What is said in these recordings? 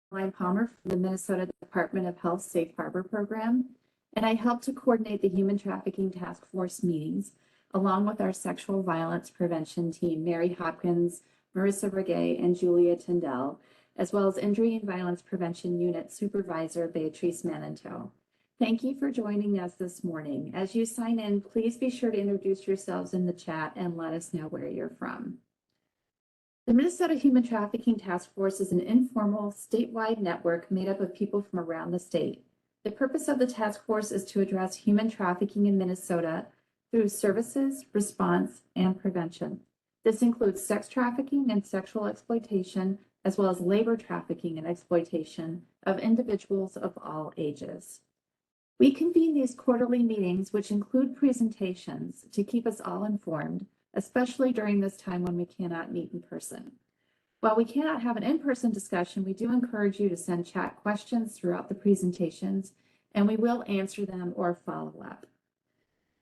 Palmer from the Minnesota Department of Health Safe Harbor Program, and I help to coordinate the Human Trafficking Task Force meetings, along with our sexual violence prevention team, Mary Hopkins, Marissa Regay, and Julia Tyndall, as well as Injury and Violence Prevention Unit Supervisor Beatrice Manento. Thank you for joining us this morning. As you sign in, please be sure to introduce yourselves in the chat and let us know where you're from. The Minnesota Human Trafficking Task Force is an informal statewide network made up of people from around the state. The purpose of the task force is to address human trafficking in Minnesota through services, response, and prevention. This includes sex trafficking and sexual exploitation, as well as labor trafficking and exploitation of individuals of all ages. We convene these quarterly meetings, which include presentations, to keep us all informed, especially during this time when we cannot meet in person. While we cannot have an in-person discussion, we do encourage you to send chat questions throughout the presentations, and we will answer them or follow up.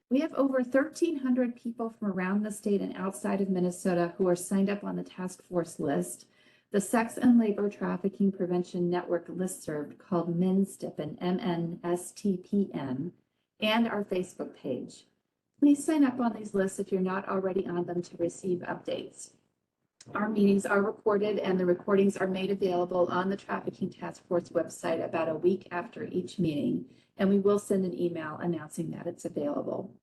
We have over 1,300 people from around the state and outside of Minnesota who are signed up on the task force list, the Sex and Labor Trafficking Prevention Network listserv called MNSTPN, MNSTPN, and our Facebook page. Please sign up on these lists if you're not already on them to receive updates. Our meetings are recorded and the recordings are made available on the Trafficking Task Force website about a week after each meeting, and we will send an email announcing that it's available.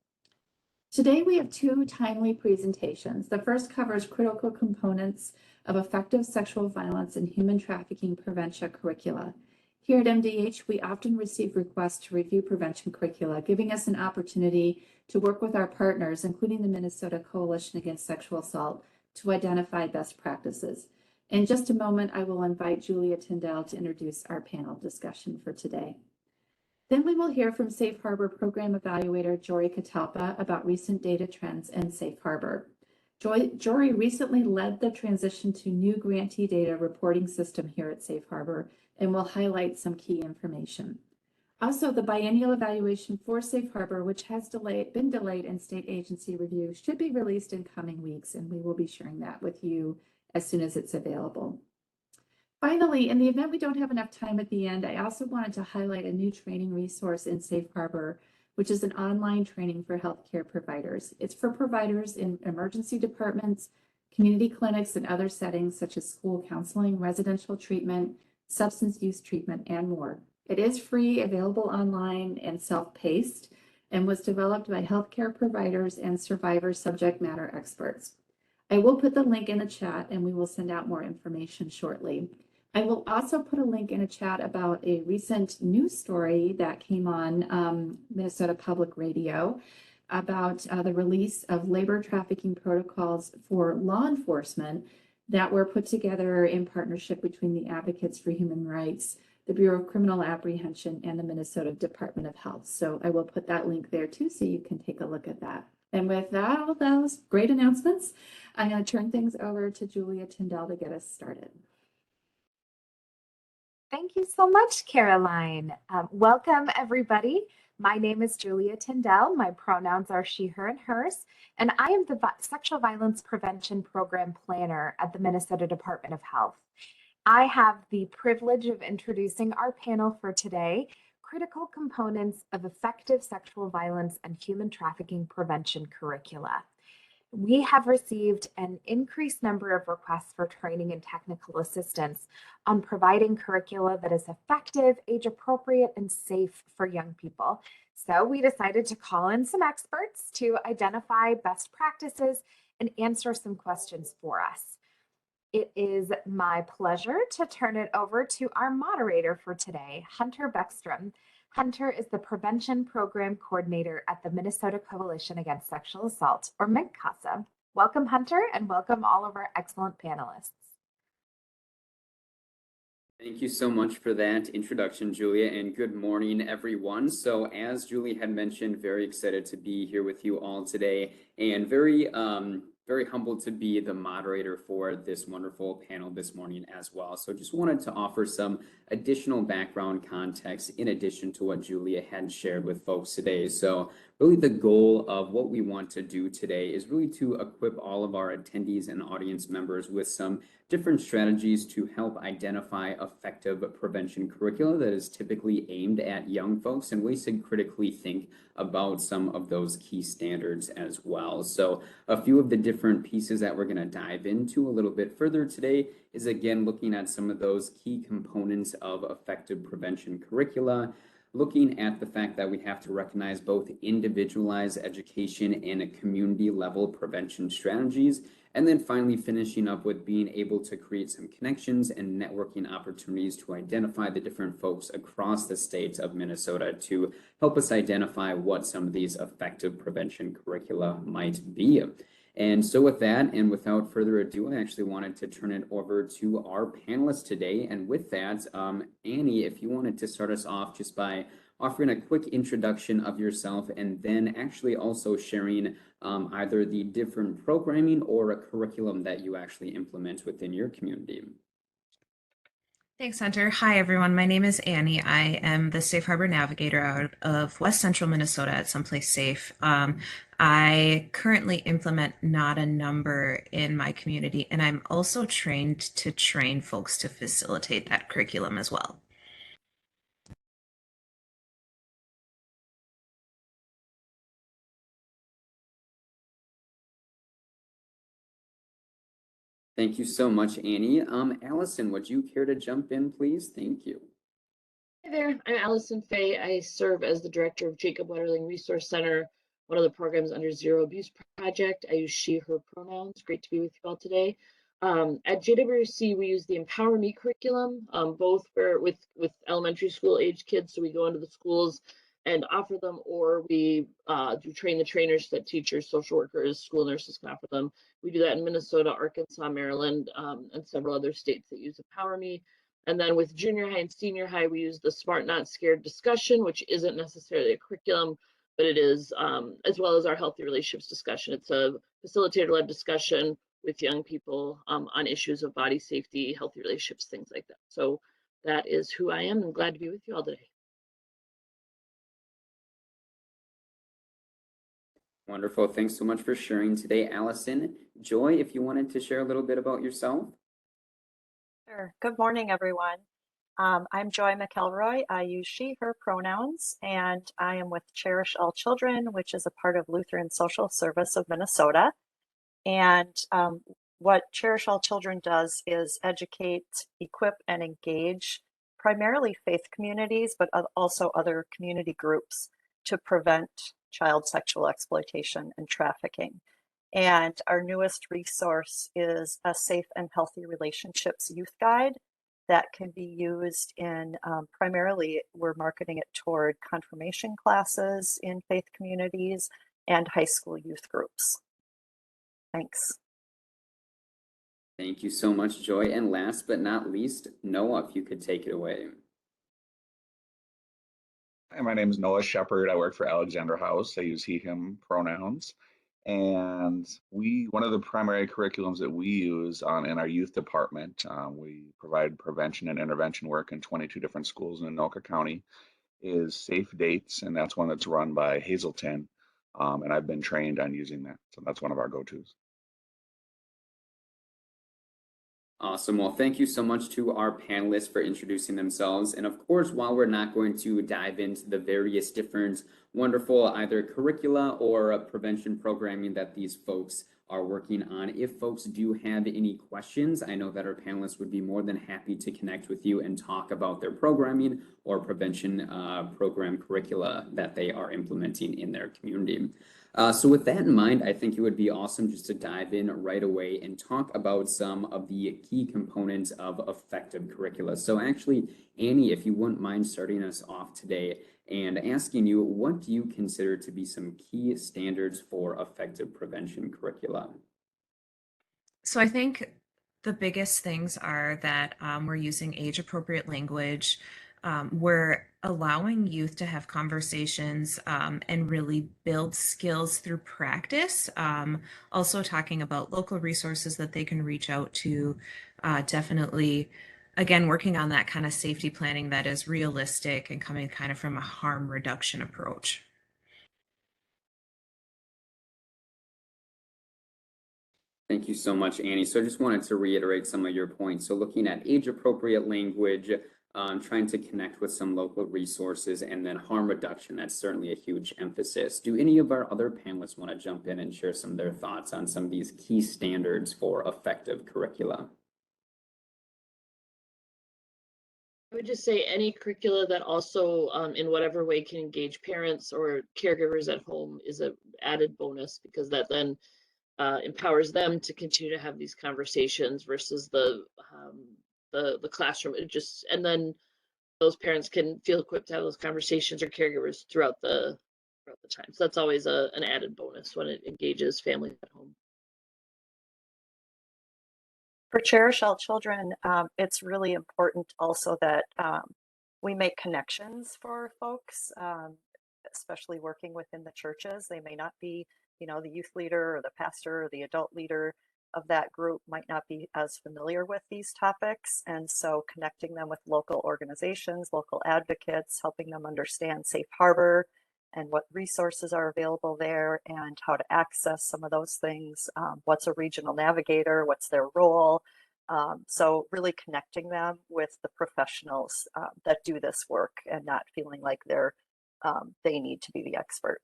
Today we have two timely presentations. The first covers critical components of effective sexual violence and human trafficking prevention curricula. Here at MDH, we often receive requests to review prevention curricula, giving us an opportunity to work with our partners, including the Minnesota Coalition Against Sexual Assault, to identify best practices. In just a moment, I will invite Julia Tyndall to introduce our panel discussion for today. Then we will hear from Safe Harbor Program Evaluator Jory Catalpa about recent data trends in Safe Harbor. Jory recently led the transition to new grantee data reporting system here at Safe Harbor and will highlight some key information. Also, the biennial evaluation for Safe Harbor, which has been delayed in state agency review, should be released in coming weeks, and we will be sharing that with you as soon as it's available. Finally, in the event we don't have enough time at the end, I also wanted to highlight a new training resource in Safe Harbor, which is an online training for healthcare providers. It's for providers in emergency departments, community clinics, and other settings such as school counseling, residential treatment, substance use treatment, and more. It is free, available online, and self-paced, and was developed by healthcare providers and survivor subject matter experts. I will put the link in the chat, and we will send out more information shortly. I will also put a link in a chat about a recent news story that came on Minnesota Public Radio about the release of labor trafficking protocols for law enforcement that were put together in partnership between the Advocates for Human Rights, the Bureau of Criminal Apprehension, and the Minnesota Department of Health. So I will put that link there too, so you can take a look at that. And with that, all those great announcements, I'm going to turn things over to Julia Tyndall to get us started. Thank you so much, Caroline. Welcome, everybody. My name is Julia Tyndall. My pronouns are she, her, and hers, and I am the Sexual Violence Prevention Program Planner at the Minnesota Department of Health. I have the privilege of introducing our panel for today, Critical Components of Effective Sexual Violence and Human Trafficking Prevention Curricula. We have received an increased number of requests for training and technical assistance on providing curricula that is effective, age-appropriate, and safe for young people. So we decided to call in some experts to identify best practices and answer some questions for us. It is my pleasure to turn it over to our moderator for today, Hunter Beckstrom. Hunter is the Prevention Program Coordinator at the Minnesota Coalition Against Sexual Assault, or MCASA. Welcome, Hunter, and welcome all of our excellent panelists. Thank you so much for that introduction, Julia, and good morning, everyone. So as Julie had mentioned, very excited to be here with you all today, and very very humbled to be the moderator for this wonderful panel this morning as well. So just wanted to offer some additional background context in addition to what Julia had shared with folks today. So really the goal of what we want to do today is really to equip all of our attendees and audience members with some different strategies to help identify effective prevention curricula that is typically aimed at young folks and ways to critically think about some of those key standards as well. So a few of the different pieces that we're going to dive into a little bit further today is again looking at some of those key components of effective prevention curricula, looking at the fact that we have to recognize both individualized education and community level prevention strategies, and then finally finishing up with being able to create some connections and networking opportunities to identify the different folks across the state of Minnesota to help us identify what some of these effective prevention curricula might be. And so with that, and without further ado, I actually wanted to turn it over to our panelists today. And with that, Annie, if you wanted to start us off just by offering a quick introduction of yourself and then actually also sharing either the different programming or a curriculum that you actually implement within your community. Thanks, Hunter. Hi, everyone. My name is Annie. I am the Safe Harbor Navigator out of West Central Minnesota at Someplace Safe. I currently implement Not a Number in my community, and I'm also trained to train folks to facilitate that curriculum as well. Thank you so much, Annie. Alison, would you care to jump in, please? Thank you. Hi there, I'm Alison Feigh. I serve as the director of Jacob Wetterling Resource Center, one of the programs under Zero Abuse Project. I use she, her pronouns. Great to be with you all today. At JWC, we use the Empower Me curriculum, both with elementary school age kids. So we go into the schools and offer them, or we do train the trainers that teachers, social workers, school nurses can offer them. We do that in Minnesota, Arkansas, Maryland, and several other states that use Empower Me. And then with junior high and senior high, we use the Smart Not Scared discussion, which isn't necessarily a curriculum, but it is, as well as our healthy relationships discussion. It's a facilitator-led discussion with young people on issues of body safety, healthy relationships, things like that. So that is who I am, and glad to be with you all today. Wonderful. Thanks so much for sharing today, Alison. Joy, if you wanted to share a little bit about yourself. Sure. Good morning, everyone. I'm Joy McElroy. I use she, her pronouns, and I am with Cherish All Children, which is a part of Lutheran Social Service of Minnesota. And what Cherish All Children does is educate, equip, and engage primarily faith communities, but also other community groups to prevent child sexual exploitation and trafficking. And our newest resource is a Safe and Healthy Relationships Youth Guide that can be used in, primarily we're marketing it toward confirmation classes in faith communities and high school youth groups. Thanks. Thank you so much, Joy. And last but not least, Noah, if you could take it away. Hi, my name is Noah Shepard. I work for Alexandra House. I use he, him pronouns. And one of the primary curriculums that we use in our youth department, we provide prevention and intervention work in 22 different schools in Anoka County, is Safe Dates, and that's one that's run by Hazelton. And I've been trained on using that. So that's one of our go-tos. Awesome. Well, thank you so much to our panelists for introducing themselves. And of course, while we're not going to dive into the various different wonderful either curricula or prevention programming that these folks are working on, if folks do have any questions, I know that our panelists would be more than happy to connect with you and talk about their programming or prevention program curricula that they are implementing in their community. So with that in mind, I think it would be awesome just to dive in right away and talk about some of the key components of effective curricula. So actually, Annie, if you wouldn't mind starting us off today and asking you, what do you consider to be some key standards for effective prevention curricula? So I think the biggest things are that we're using age-appropriate language. We're allowing youth to have conversations and really build skills through practice. Also talking about local resources that they can reach out to. Definitely, again, working on that kind of safety planning that is realistic and coming kind of from a harm reduction approach. Thank you so much, Annie. So I just wanted to reiterate some of your points. So looking at age-appropriate language, trying to connect with some local resources, and then harm reduction, that's certainly a huge emphasis. Do any of our other panelists want to jump in and share some of their thoughts on some of these key standards for effective curricula? I would just say any curricula that also, in whatever way, can engage parents or caregivers at home is a added bonus, because that then empowers them to continue to have these conversations versus the classroom. And then those parents can feel equipped to have those conversations, or caregivers throughout the time. So that's always an added bonus when it engages families at home. For Cherish All Children, it's really important also that we make connections for folks, especially working within the churches. They may not be, the youth leader or the pastor or the adult leader of that group might not be as familiar with these topics. And so connecting them with local organizations, local advocates, helping them understand Safe Harbor and what resources are available there and how to access some of those things. What's a regional navigator? What's their role? So really connecting them with the professionals that do this work and not feeling like they need to be the expert.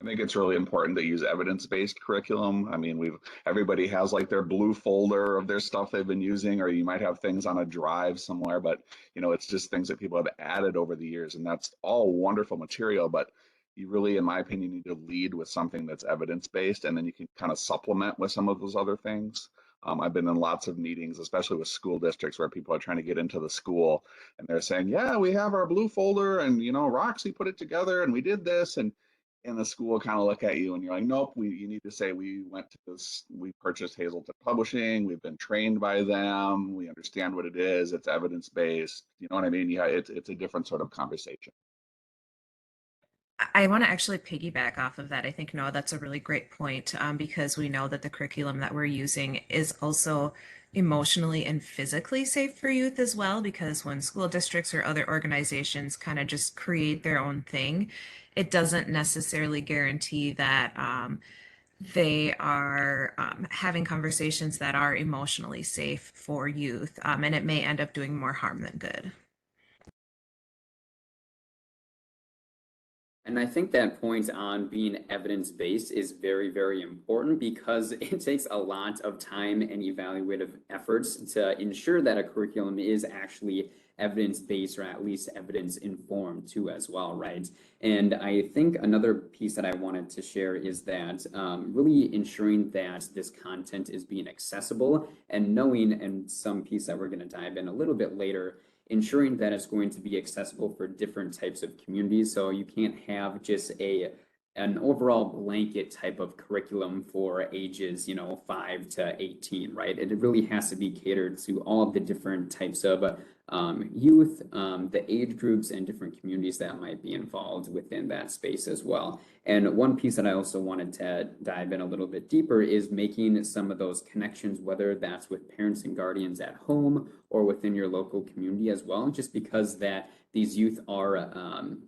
I think it's really important to use evidence-based curriculum. I mean, everybody has like their blue folder of their stuff they've been using, or you might have things on a drive somewhere, but it's just things that people have added over the years, and that's all wonderful material. But you really, in my opinion, need to lead with something that's evidence-based, and then you can kind of supplement with some of those other things. I've been in lots of meetings, especially with school districts, where people are trying to get into the school, and they're saying, "Yeah, we have our blue folder, and Roxy put it together, and we did this," and the school kind of look at you and you're like, nope, you need to say we went to this, we purchased Hazelton Publishing, we've been trained by them, we understand what it is, it's evidence-based. You know what I mean? Yeah, it's a different sort of conversation. I want to actually piggyback off of that. I think, no, that's a really great point, because we know that the curriculum that we're using is also emotionally and physically safe for youth as well, because when school districts or other organizations kind of just create their own thing, it doesn't necessarily guarantee that they are having conversations that are emotionally safe for youth, and it may end up doing more harm than good. And I think that point on being evidence-based is very, very important, because it takes a lot of time and evaluative efforts to ensure that a curriculum is actually evidence-based, or at least evidence-informed too as well, right? And I think another piece that I wanted to share is that really ensuring that this content is being accessible, and knowing, and some piece that we're going to dive in a little bit later, ensuring that it's going to be accessible for different types of communities. So you can't have just an overall blanket type of curriculum for ages, 5 to 18, right? It really has to be catered to all of the different types of youth, the age groups, and different communities that might be involved within that space as well. And one piece that I also wanted to dive in a little bit deeper is making some of those connections, whether that's with parents and guardians at home or within your local community as well, just because that these youth are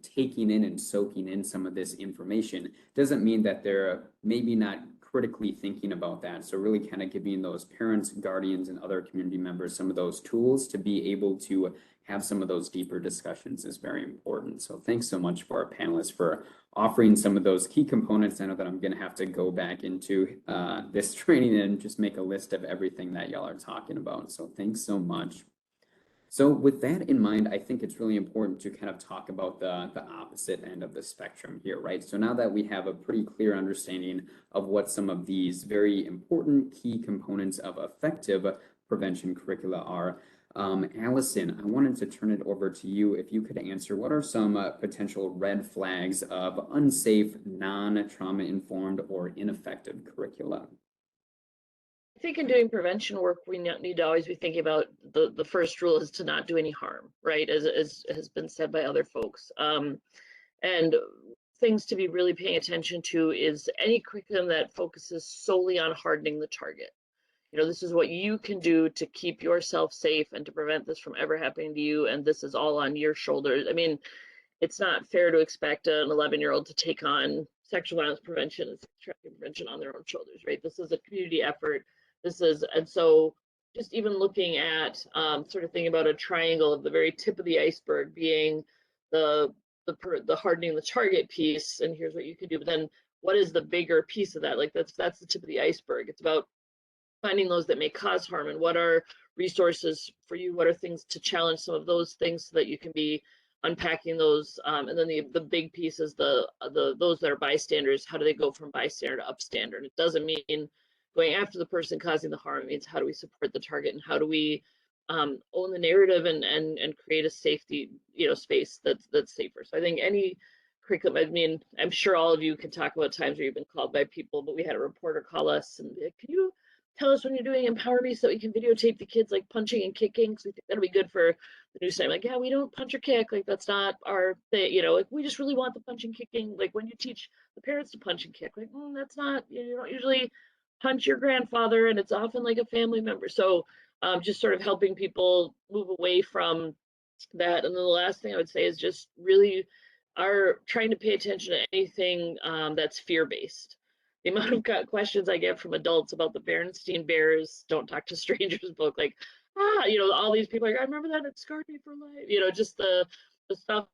taking in and soaking in some of this information doesn't mean that they're maybe not critically thinking about that. So really kind of giving those parents, guardians, and other community members some of those tools to be able to have some of those deeper discussions is very important. So thanks so much for our panelists for offering some of those key components. I know that I'm going to have to go back into this training and just make a list of everything that y'all are talking about. So thanks so much. So with that in mind, I think it's really important to kind of talk about the opposite end of the spectrum here, right? So now that we have a pretty clear understanding of what some of these very important key components of effective prevention curricula are, Alison, I wanted to turn it over to you. If you could answer, what are some potential red flags of unsafe, non-trauma informed, or ineffective curricula? I think in doing prevention work, we need to always be thinking about the first rule is to not do any harm, right? As has been said by other folks. And things to be really paying attention to is any curriculum that focuses solely on hardening the target. You know, this is what you can do to keep yourself safe and to prevent this from ever happening to you. And this is all on your shoulders. I mean, it's not fair to expect an 11-year-old to take on sexual violence prevention and sex trafficking prevention on their own shoulders, right? This is a community effort. And so just even looking at sort of thinking about a triangle of the very tip of the iceberg being the hardening the target piece, and here's what you can do. But then what is the bigger piece of that? Like that's the tip of the iceberg. It's about finding those that may cause harm and what are resources for you, what are things to challenge some of those things so that you can be unpacking those. And then the big piece is the those that are bystanders. How do they go from bystander to upstander? And it doesn't mean going after the person causing the harm. It means how do we support the target and how do we own the narrative and create a safety, you know, space that's safer. So I think any curriculum, I mean, I'm sure all of you can talk about times where you've been called by people, but we had a reporter call us and be like, can you tell us when you're doing Empower Me so that we can videotape the kids like punching and kicking, because we think that'll be good for the news time. Like, yeah, we don't punch or kick, like that's not our thing, you know, like we just really want the punching kicking. Like when you teach the parents to punch and kick, like that's not, you don't usually punch your grandfather, and it's often like a family member. So just sort of helping people move away from that. And then the last thing I would say is just really are trying to pay attention to anything that's fear-based. The amount of questions I get from adults about the Berenstain Bears, don't talk to strangers book, like, you know, all these people are like, I remember that, it scarred me for life. You know, just the stuff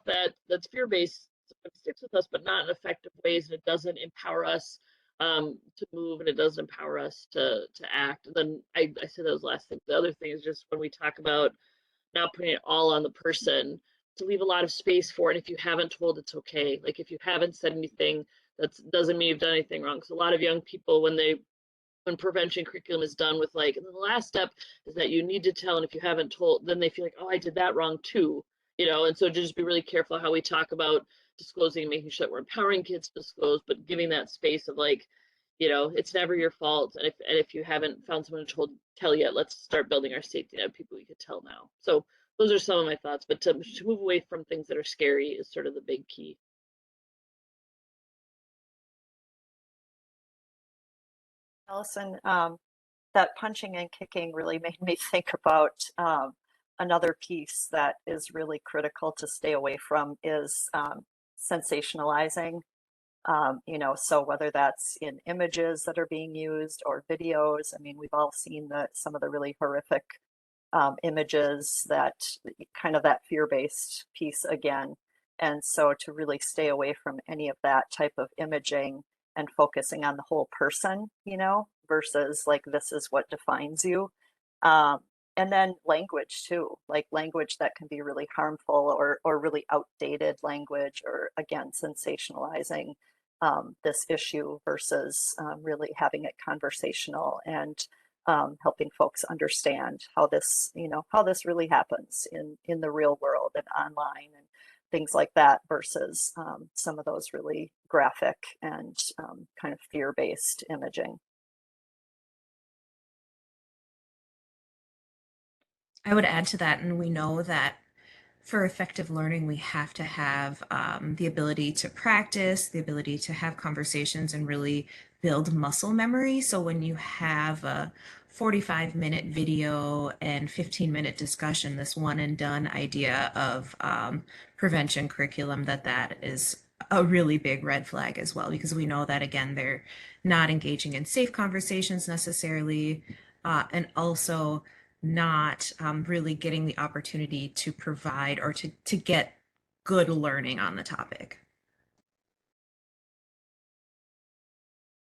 that's fear-based sticks with us, but not in effective ways, and it doesn't empower us to move, and it doesn't empower us to act. And then I said those last things. The other thing is just when we talk about not putting it all on the person, to leave a lot of space for it. If you haven't told, it's okay. Like if you haven't said anything, that doesn't mean you've done anything wrong. Because a lot of young people, when prevention curriculum is done with like, and then the last step is that you need to tell, and if you haven't told, then they feel like, oh, I did that wrong too, you know. And so just be really careful how we talk about disclosing, making sure that we're empowering kids to disclose, but giving that space of like, you know, it's never your fault. And if you haven't found someone to tell yet, let's start building our safety net of people we could tell now. So those are some of my thoughts, but to move away from things that are scary is sort of the big key. Alison, that punching and kicking really made me think about another piece that is really critical to stay away from is sensationalizing. You know, so whether that's in images that are being used or videos, I mean, we've all seen some of the really horrific images that kind of that fear-based piece again. And so to really stay away from any of that type of imaging and focusing on the whole person, you know, versus like, this is what defines you. And then language too, like language that can be really harmful or really outdated language, or again, sensationalizing this issue versus really having it conversational and helping folks understand how this, you know, how this really happens in the real world and online and things like that, versus some of those really graphic and kind of fear-based imaging. I would add to that, and we know that for effective learning, we have to have the ability to practice, the ability to have conversations and really build muscle memory. So when you have a 45-minute video and 15-minute discussion, this one and done idea of prevention curriculum, that is a really big red flag as well, because we know that, again, they're not engaging in safe conversations necessarily, and also not really getting the opportunity to provide or to get good learning on the topic.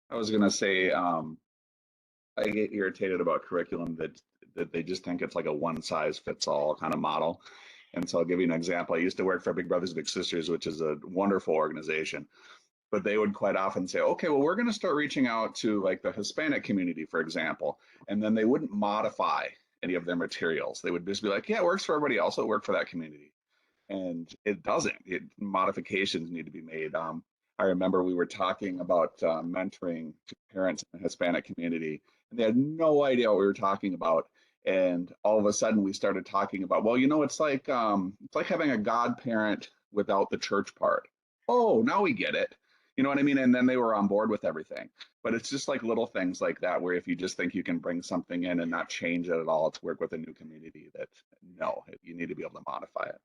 I was going to say, I get irritated about curriculum that they just think it's like a one size fits all kind of model. And so I'll give you an example. I used to work for Big Brothers Big Sisters, which is a wonderful organization. But they would quite often say, okay, well, we're going to start reaching out to like the Hispanic community, for example. And then they wouldn't modify any of their materials. They would just be like, yeah, it works for everybody else. It'll work for that community. And it doesn't. Modifications need to be made. I remember we were talking about mentoring to parents in the Hispanic community. and they had no idea what we were talking about. And all of a sudden we started talking about, well, it's like having a godparent without the church part. Oh, now we get it. You know what I mean? And then they were on board with everything. But it's just like little things like that, where if you just think you can bring something in and not change it at all to work with a new community, that no, you need to be able to modify it.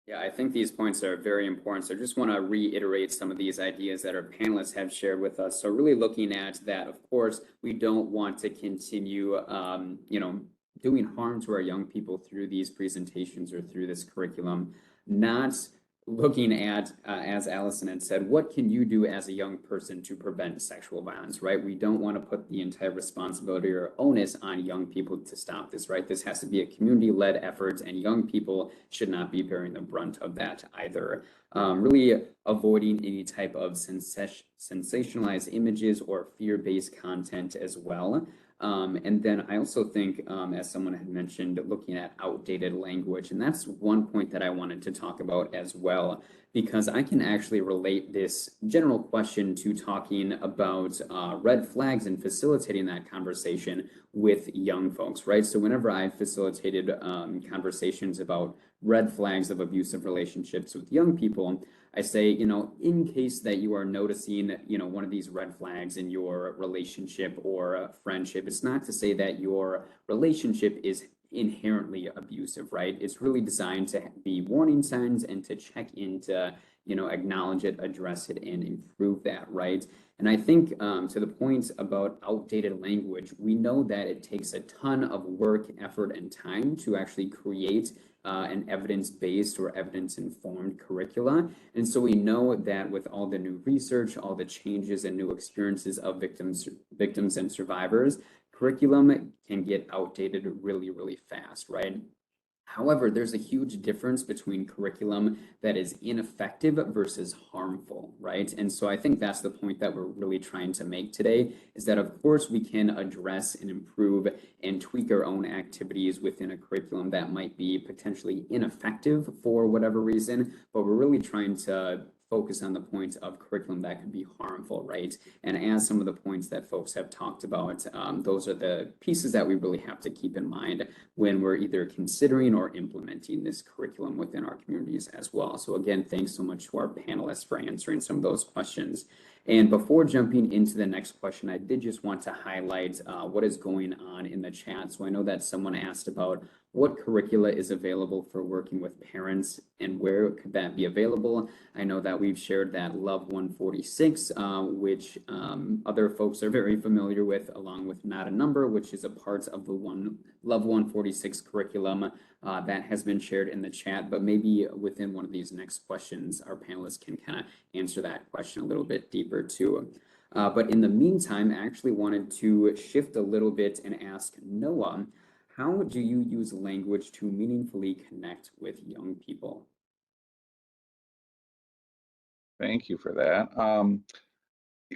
Yeah, I think these points are very important. So I just want to reiterate some of these ideas that our panelists have shared with us. So really looking at that, of course, we don't want to continue, doing harm to our young people through these presentations or through this curriculum, not looking at, as Alison had said, what can you do as a young person to prevent sexual violence, right? We don't want to put the entire responsibility or onus on young people to stop this, right? This has to be a community-led effort, and young people should not be bearing the brunt of that either. Really avoiding any type of sensationalized images or fear-based content as well. And then I also think, as someone had mentioned, looking at outdated language, and that's one point that I wanted to talk about as well, because I can actually relate this general question to talking about red flags and facilitating that conversation with young folks, right? So whenever I facilitated conversations about red flags of abusive relationships with young people, I say, in case that you are noticing, one of these red flags in your relationship or friendship, it's not to say that your relationship is inherently abusive, right? It's really designed to be warning signs and to check in to, acknowledge it, address it, and improve that, right? And I think to the point about outdated language, we know that it takes a ton of work, effort, and time to actually create an evidence-based or evidence-informed curricula. And so we know that with all the new research, all the changes and new experiences of victims and survivors, curriculum can get outdated really, really fast, right? However, there's a huge difference between curriculum that is ineffective versus harmful, right? And so I think that's the point that we're really trying to make today, is that of course we can address and improve and tweak our own activities within a curriculum that might be potentially ineffective for whatever reason, but we're really trying to focus on the points of curriculum that could be harmful, right? And as some of the points that folks have talked about, those are the pieces that we really have to keep in mind when we're either considering or implementing this curriculum within our communities as well. So again, thanks so much to our panelists for answering some of those questions. And before jumping into the next question, I did just want to highlight what is going on in the chat. So I know that someone asked about what curricula is available for working with parents and where could that be available. I know that we've shared that Love 146, which other folks are very familiar with, along with Not a Number, which is a part of the Love 146 curriculum that has been shared in the chat. But maybe within one of these next questions, our panelists can kind of answer that question a little bit deeper too. But in the meantime, I actually wanted to shift a little bit and ask Noah, how do you use language to meaningfully connect with young people? Thank you for that.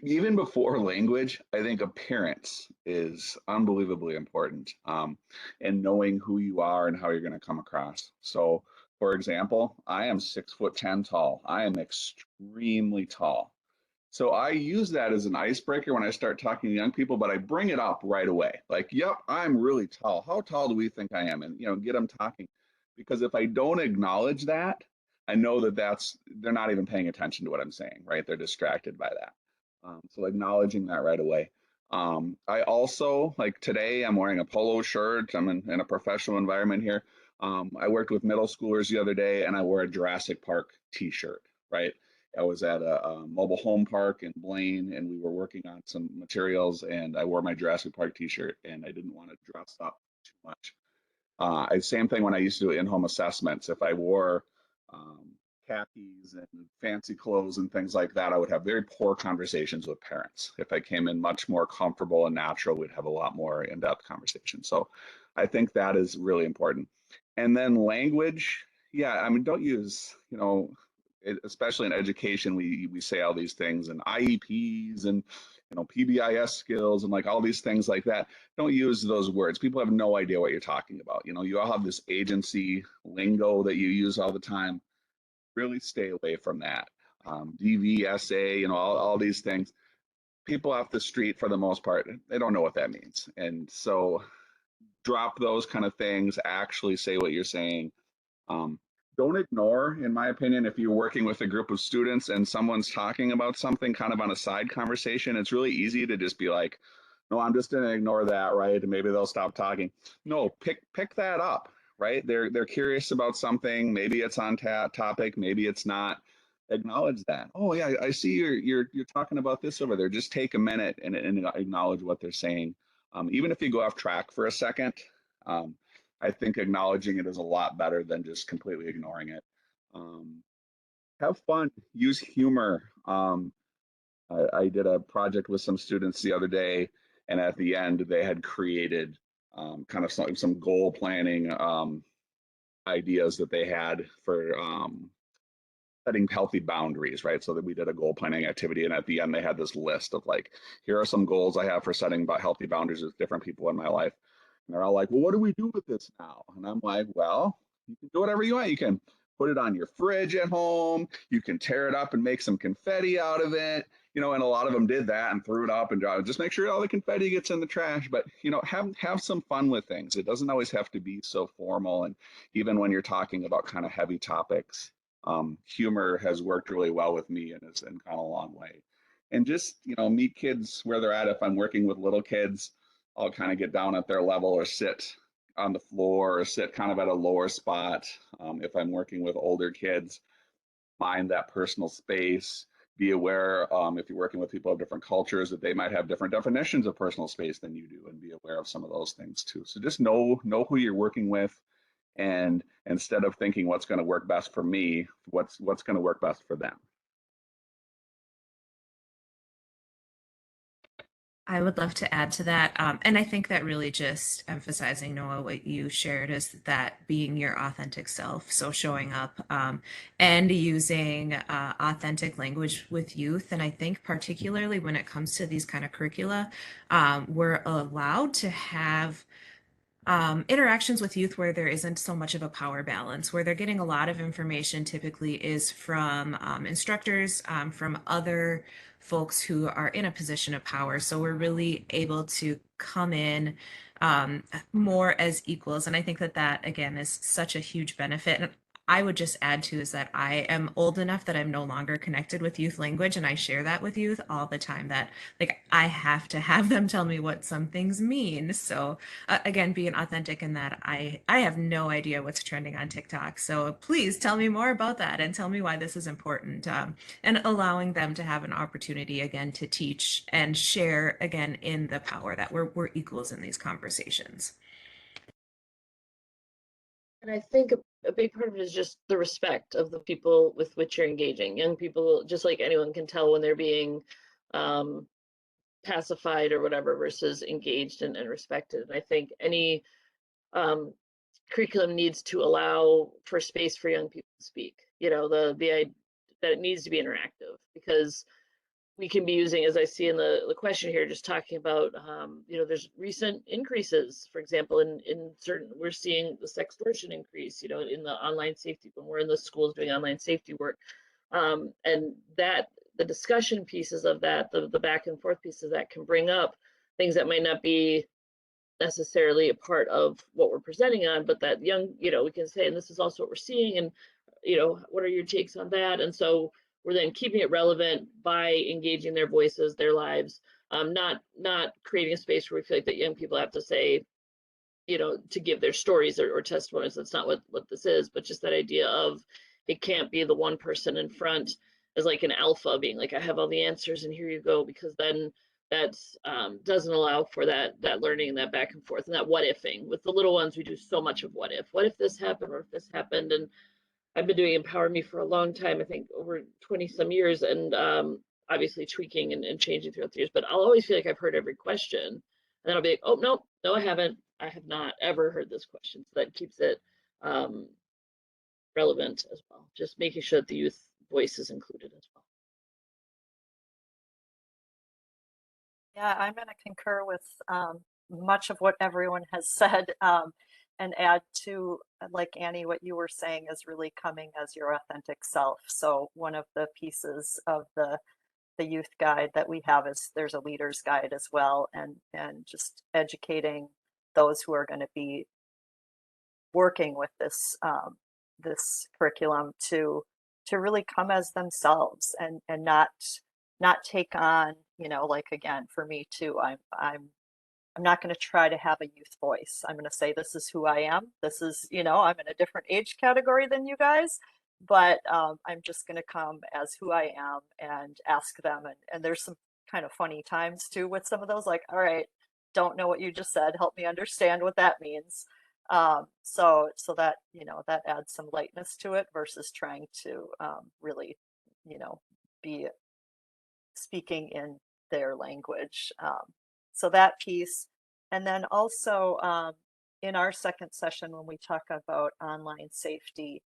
Even before language, I think appearance is unbelievably important, and knowing who you are and how you're going to come across. So, for example, I am 6'10" tall. I am extremely tall. So I use that as an icebreaker when I start talking to young people, but I bring it up right away. Like, yep, I'm really tall. How tall do we think I am? And, get them talking. Because if I don't acknowledge that, I know that they're not even paying attention to what I'm saying, right? They're distracted by that. So acknowledging that right away. I also, like today, I'm wearing a polo shirt. I'm in a professional environment here. I worked with middle schoolers the other day, and I wore a Jurassic Park t-shirt, right? I was at a mobile home park in Blaine, and we were working on some materials, and I wore my Jurassic Park t-shirt, and I didn't want to dress up too much. Same thing when I used to do in-home assessments. If I wore khakis and fancy clothes and things like that, I would have very poor conversations with parents. If I came in much more comfortable and natural, we'd have a lot more in-depth conversation. So I think that is really important. And then language, yeah, I mean, don't use, especially in education, we say all these things and IEPs and PBIS skills and like all these things like that. Don't use those words. People have no idea what you're talking about. You all have this agency lingo that you use all the time. Really stay away from that. DVSA, you know, all these things. People off the street, for the most part, they don't know what that means. And so drop those kind of things, actually say what you're saying. Don't ignore, in my opinion, if you're working with a group of students and someone's talking about something kind of on a side conversation, it's really easy to just be like, no, I'm just going to ignore that, right? And maybe they'll stop talking. No, pick that up, right? They're curious about something. Maybe it's on topic, maybe it's not. Acknowledge that. Oh yeah, I see you're talking about this over there. Just take a minute and acknowledge what they're saying. Even if you go off track for a second, I think acknowledging it is a lot better than just completely ignoring it. Have fun, use humor. I did a project with some students the other day, and at the end they had created kind of some goal planning ideas that they had for setting healthy boundaries, right? So that we did a goal planning activity, and at the end they had this list of like, here are some goals I have for setting healthy boundaries with different people in my life. And they're all like, well, what do we do with this now? And I'm like, well, you can do whatever you want. You can put it on your fridge at home. You can tear it up and make some confetti out of it. You know, and a lot of them did that and threw it up and just make sure all the confetti gets in the trash. But, you know, have some fun with things. It doesn't always have to be so formal. And even when you're talking about kind of heavy topics, humor has worked really well with me and has gone a long way. And just, you know, meet kids where they're at. If I'm working with little kids, I'll kind of get down at their level or sit on the floor or sit kind of at a lower spot. If I'm working with older kids, mind that personal space. Be aware if you're working with people of different cultures that they might have different definitions of personal space than you do, and be aware of some of those things too. So just know who you're working with, and instead of thinking what's going to work best for me, what's going to work best for them. I would love to add to that. And I think that really just emphasizing, Noah, what you shared is that being your authentic self. So showing up and using authentic language with youth. And I think particularly when it comes to these kind of curricula, we're allowed to have interactions with youth where there isn't so much of a power balance, where they're getting a lot of information typically is from instructors, from other folks who are in a position of power. So we're really able to come in more as equals. And I think that again, is such a huge benefit. And I would just add to is that I am old enough that I'm no longer connected with youth language. And I share that with youth all the time, that like I have to have them tell me what some things mean. So again, being authentic in that I have no idea what's trending on TikTok. So please tell me more about that and tell me why this is important. And allowing them to have an opportunity again to teach and share again in the power that we're equals in these conversations. And I think a big part of it is just the respect of the people with which you're engaging. Young people, just like anyone, can tell when they're being pacified or whatever versus engaged and respected. And I think any curriculum needs to allow for space for young people to speak. You know, the that it needs to be interactive, because we can be using, as I see in the question here, just talking about, you know, there's recent increases, for example, in certain, we're seeing the sextortion increase, you know, in the online safety, when we're in the schools doing online safety work. And that the discussion pieces of that, the back and forth pieces that can bring up things that might not be necessarily a part of what we're presenting on, but that young, you know, we can say, and this is also what we're seeing, and, you know, what are your takes on that? And so we're then keeping it relevant by engaging their voices, their lives, not creating a space where we feel like that young people have to say, you know, to give their stories or testimonies. That's not what this is, but just that idea of it can't be the one person in front as like an alpha being like, I have all the answers and here you go, because then that's doesn't allow for that learning and that back and forth and that what ifing. With the little ones, we do so much of what if this happened or if this happened. And I've been doing Empower Me for a long time, I think over 20 some years, and obviously tweaking and changing throughout the years, but I'll always feel like I've heard every question. And then I'll be like, oh, no, I haven't. I have not ever heard this question. So that keeps it relevant as well. Just making sure that the youth voice is included as well. Yeah, I'm going to concur with much of what everyone has said. and add to, like Annie, what you were saying is really coming as your authentic self. So one of the pieces of the youth guide that we have is there's a leader's guide as well, and just educating those who are going to be working with this this curriculum to really come as themselves, and not take on, you know, like, again, for me too, I'm not going to try to have a youth voice. I'm going to say, this is who I am. This is, you know, I'm in a different age category than you guys, but I'm just going to come as who I am and ask them. And there's some kind of funny times too with some of those, like, all right, don't know what you just said. Help me understand what that means. So that, you know, that adds some lightness to it versus trying to really, you know, be speaking in their language. So that piece. And then also in our second session, when we talk about online safety,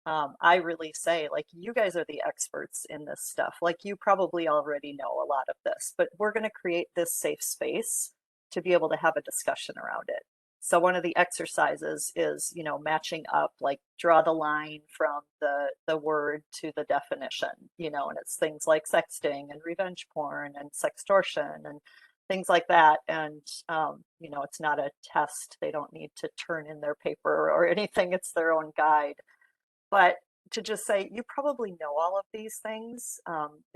I really say, like, you guys are the experts in this stuff. Like, you probably already know a lot of this, but we're going to create this safe space to be able to have a discussion around it. So one of the exercises is, you know, matching up, like, draw the line from the word to the definition, you know, and it's things like sexting and revenge porn and sextortion and things like that. And, you know, it's not a test. They don't need to turn in their paper or anything. It's their own guide. But to just say, you probably know all of these things.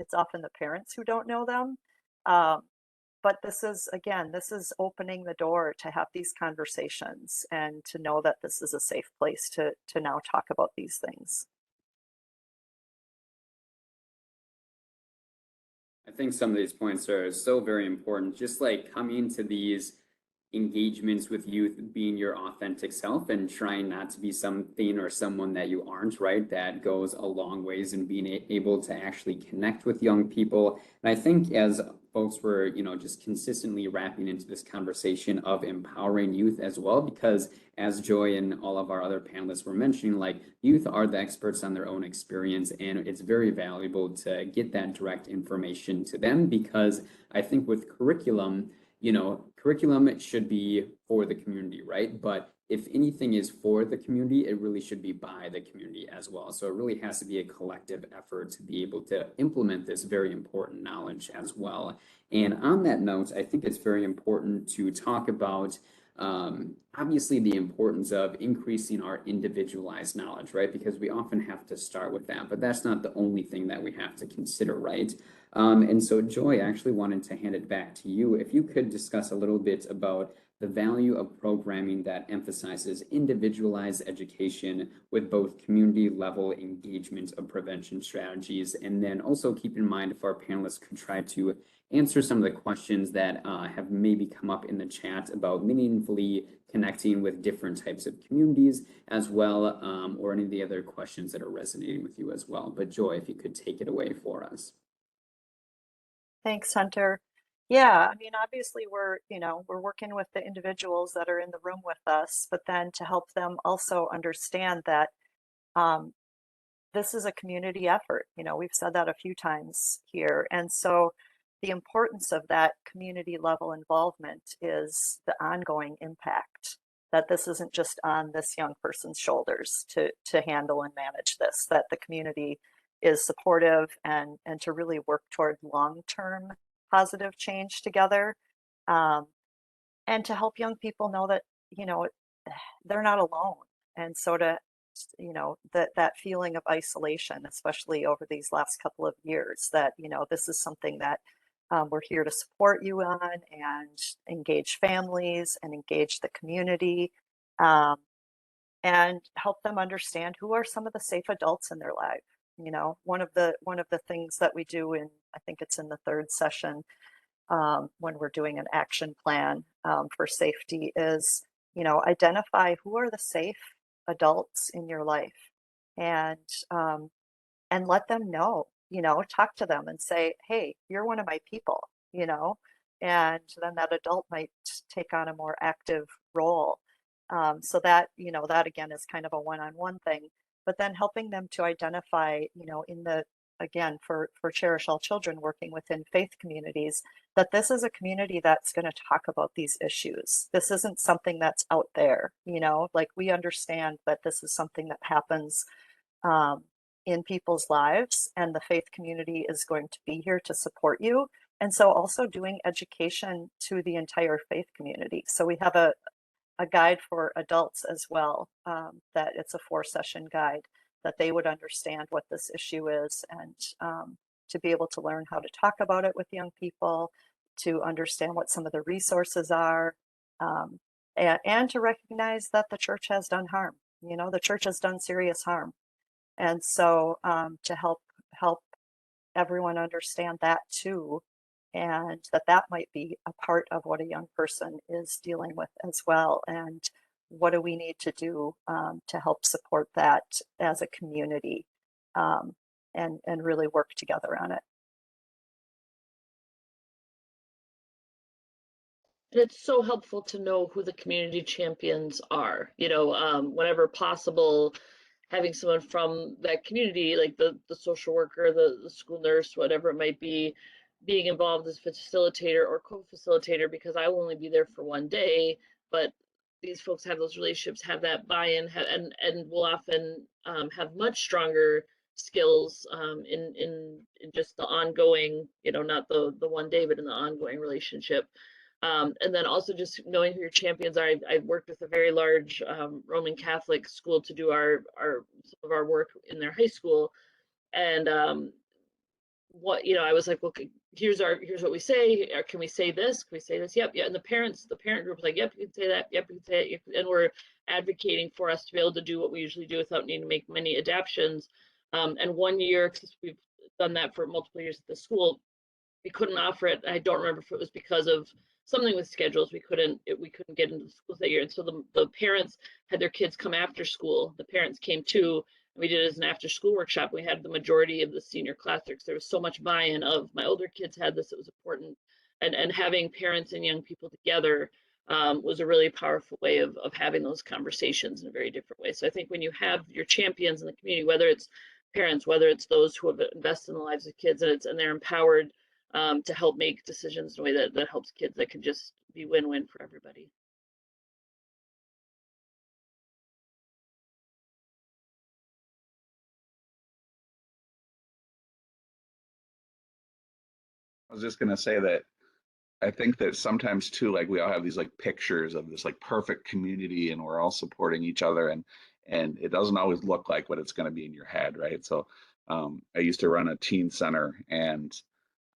It's often the parents who don't know them. But this is, again, this is opening the door to have these conversations and to know that this is a safe place to now talk about these things. I think some of these points are so very important, just like coming to these engagements with youth, being your authentic self and trying not to be something or someone that you aren't, right? That goes a long ways in being able to actually connect with young people. And I think as folks were, you know, just consistently wrapping into this conversation of empowering youth as well, because as Joy and all of our other panelists were mentioning, like, youth are the experts on their own experience, and it's very valuable to get that direct information to them, because I think with curriculum, you know, curriculum should be for the community, right? But if anything is for the community, it really should be by the community as well. So it really has to be a collective effort to be able to implement this very important knowledge as well. And on that note, I think it's very important to talk about obviously the importance of increasing our individualized knowledge, right? Because we often have to start with that, but that's not the only thing that we have to consider, right? And so Joy, I actually wanted to hand it back to you. If you could discuss a little bit about the value of programming that emphasizes individualized education with both community level engagement of prevention strategies, and then also keep in mind if our panelists could try to answer some of the questions that have maybe come up in the chat about meaningfully connecting with different types of communities as well, or any of the other questions that are resonating with you as well. But Joy, if you could take it away for us. Thanks, Hunter. Yeah, I mean, obviously we're working with the individuals that are in the room with us, but then to help them also understand that this is a community effort. You know, we've said that a few times here. And so the importance of that community level involvement is the ongoing impact, that this isn't just on this young person's shoulders to handle and manage this, that the community is supportive and to really work toward long-term positive change together, and to help young people know that, you know, they're not alone. And so to, you know, that feeling of isolation, especially over these last couple of years, that, you know, this is something that we're here to support you on and engage families and engage the community, and help them understand who are some of the safe adults in their life. You know, one of the things that we do in, I think it's in the third session, when we're doing an action plan for safety, is, you know, identify who are the safe adults in your life, and let them know, you know, talk to them and say, hey, you're one of my people, you know, and then that adult might take on a more active role. So that, you know, that again is kind of a one-on-one thing, but then helping them to identify, you know, in the again, for Cherish All Children working within faith communities, that this is a community that's going to talk about these issues. This isn't something that's out there, like we understand that this is something that happens in people's lives, and the faith community is going to be here to support you. And so also doing education to the entire faith community. So we have a guide for adults as well, that it's a 4-session guide that they would understand what this issue is, and to be able to learn how to talk about it with young people, to understand what some of the resources are, and to recognize that the church has done harm. The church has done serious harm. And so to help everyone understand that too, and that might be a part of what a young person is dealing with as well. And what do we need to do to help support that as a community, and really work together on it. And it's so helpful to know who the community champions are, whenever possible, having someone from that community, like the social worker, the school nurse, whatever it might be, being involved as facilitator or co-facilitator, because I will only be there for one day, but these folks have those relationships, have that buy-in, and will often have much stronger skills in just the ongoing, not the one day, but in the ongoing relationship. And then also just knowing who your champions are. I've worked with a very large Roman Catholic school to do some of our work in their high school, and I was like, well, here's what we say. Can we say this? Can we say this? Yep, yeah. And the parent group was like, yep, you can say that. Yep, you can say it. And we're advocating for us to be able to do what we usually do without needing to make many adaptions. And one year, because we've done that for multiple years at the school, we couldn't offer it. I don't remember if it was because of something with schedules. We couldn't get into the schools that year. And so the parents had their kids come after school. The parents came too. And we did it as an after school workshop. We had the majority of the senior class there because there was so much buy-in of my older kids had this. It was important. And having parents and young people together was a really powerful way of having those conversations in a very different way. So I think when you have your champions in the community, whether it's parents, whether it's those who have invested in the lives of kids, and they're empowered to help make decisions in a way that helps kids, that can just be win-win for everybody. I was just going to say that I think that sometimes too, like we all have these like pictures of this like perfect community and we're all supporting each other, and it doesn't always look like what it's going to be in your head, right? So I used to run a teen center, and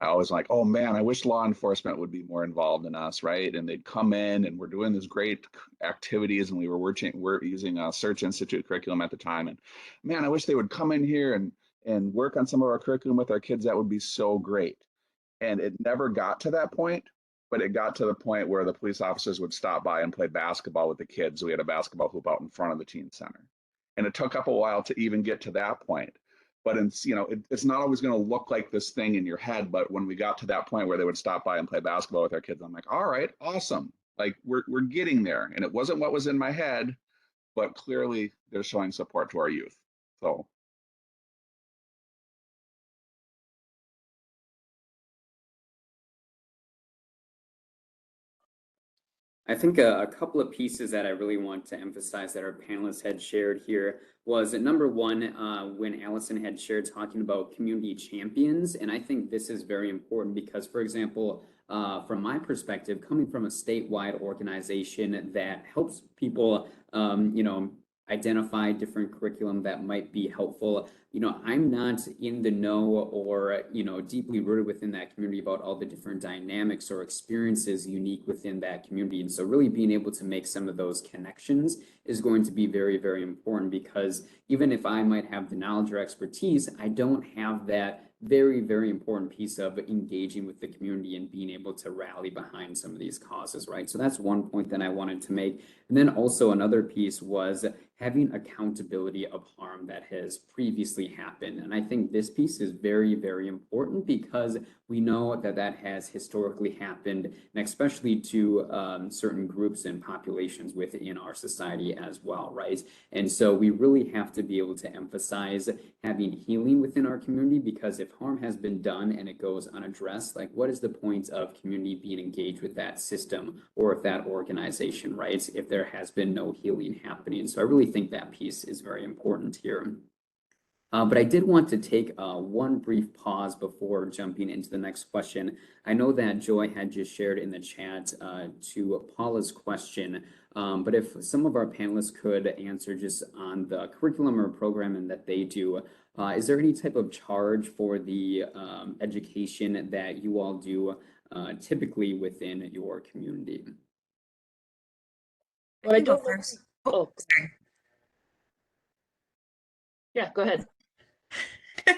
I was like, oh man, I wish law enforcement would be more involved in us, right? And they'd come in, and we're doing these great activities, and we're using a Search Institute curriculum at the time, and man, I wish they would come in here and work on some of our curriculum with our kids. That would be so great. And it never got to that point, but it got to the point where the police officers would stop by and play basketball with the kids. We had a basketball hoop out in front of the teen center, and it took up a while to even get to that point. But it's not always going to look like this thing in your head. But when we got to that point where they would stop by and play basketball with our kids, I'm like, all right, awesome. Like we're getting there. And it wasn't what was in my head, but clearly they're showing support to our youth. So. I think a couple of pieces that I really want to emphasize that our panelists had shared here was that number one, when Alison had shared talking about community champions. And I think this is very important because, for example, from my perspective, coming from a statewide organization that helps people, identify different curriculum that might be helpful. I'm not in the know or, deeply rooted within that community about all the different dynamics or experiences unique within that community. And so really being able to make some of those connections is going to be very, very important, because even if I might have the knowledge or expertise, I don't have that very, very important piece of engaging with the community and being able to rally behind some of these causes, right? So that's one point that I wanted to make. And then also another piece was, having accountability of harm that has previously happened. And I think this piece is very, very important because we know that that has historically happened, and especially to certain groups and populations within our society as well, right? And so we really have to be able to emphasize having healing within our community, because if harm has been done and it goes unaddressed, like what is the point of community being engaged with that system or with that organization, right? If there has been no healing happening. So I really think that piece is very important here. But I did want to take one brief pause before jumping into the next question. I know that Joy had just shared in the chat to Paula's question, but if some of our panelists could answer just on the curriculum or programming that they do, is there any type of charge for the education that you all do typically within your community? Well, I can go don't know. first. Oh, Sorry. yeah, go ahead.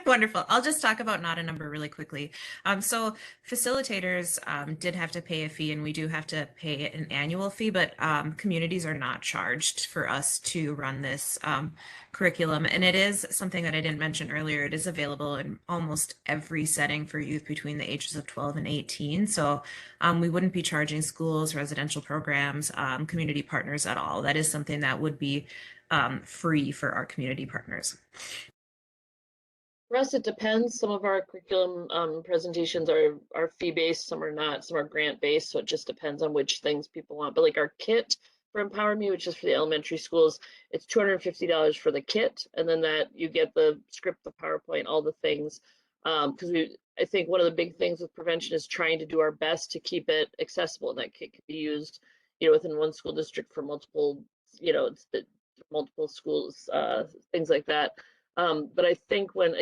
Wonderful. I'll just talk about not a number really quickly. So facilitators did have to pay a fee, and we do have to pay an annual fee, but communities are not charged for us to run this curriculum. And it is something that I didn't mention earlier. It is available in almost every setting for youth between the ages of 12 and 18. So we wouldn't be charging schools, residential programs, community partners at all. That is something that would be free for our community partners. For us, it depends. Some of our curriculum presentations are fee-based, some are not, some are grant-based, so it just depends on which things people want. But like our kit for Empower Me, which is for the elementary schools, it's $250 for the kit, and then that you get the script, the PowerPoint, all the things. Because I think one of the big things with prevention is trying to do our best to keep it accessible, and that kit can be used, within one school district for multiple, multiple schools, things like that. But I think when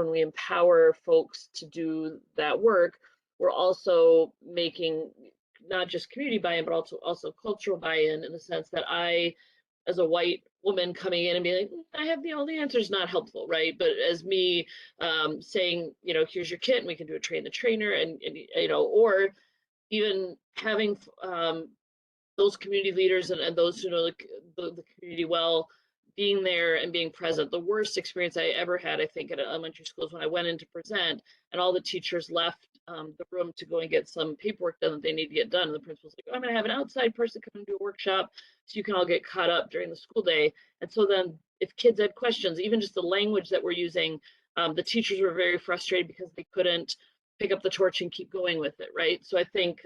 we empower folks to do that work, we're also making not just community buy-in, but also cultural buy-in, in the sense that I, as a white woman coming in and being like, I have all the answers, not helpful, right? But as me saying, here's your kit, and we can do a train the trainer, and or even having those community leaders and those who know the community well, being there and being present. The worst experience I ever had, I think, at elementary schools, when I went in to present and all the teachers left the room to go and get some paperwork done that they need to get done. And the principal's like, I'm going to have an outside person come and do a workshop so you can all get caught up during the school day. And so then if kids had questions, even just the language that we're using, the teachers were very frustrated because they couldn't pick up the torch and keep going with it, right? So I think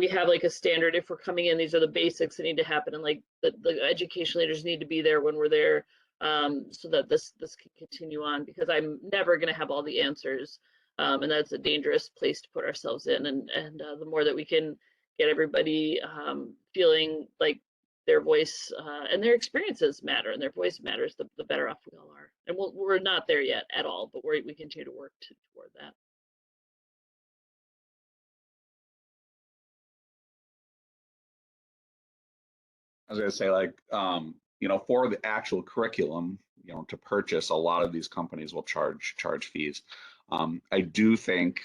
we have like a standard. If we're coming in, these are the basics that need to happen, and like the education leaders need to be there when we're there, so that this can continue on, because I'm never going to have all the answers, and that's a dangerous place to put ourselves in. And the more that we can get everybody feeling like their voice and their experiences matter and their voice matters, the better off we all are. And we're not there yet at all, but we continue to work toward that. I was going to say, like, for the actual curriculum, to purchase, a lot of these companies will charge fees. I do think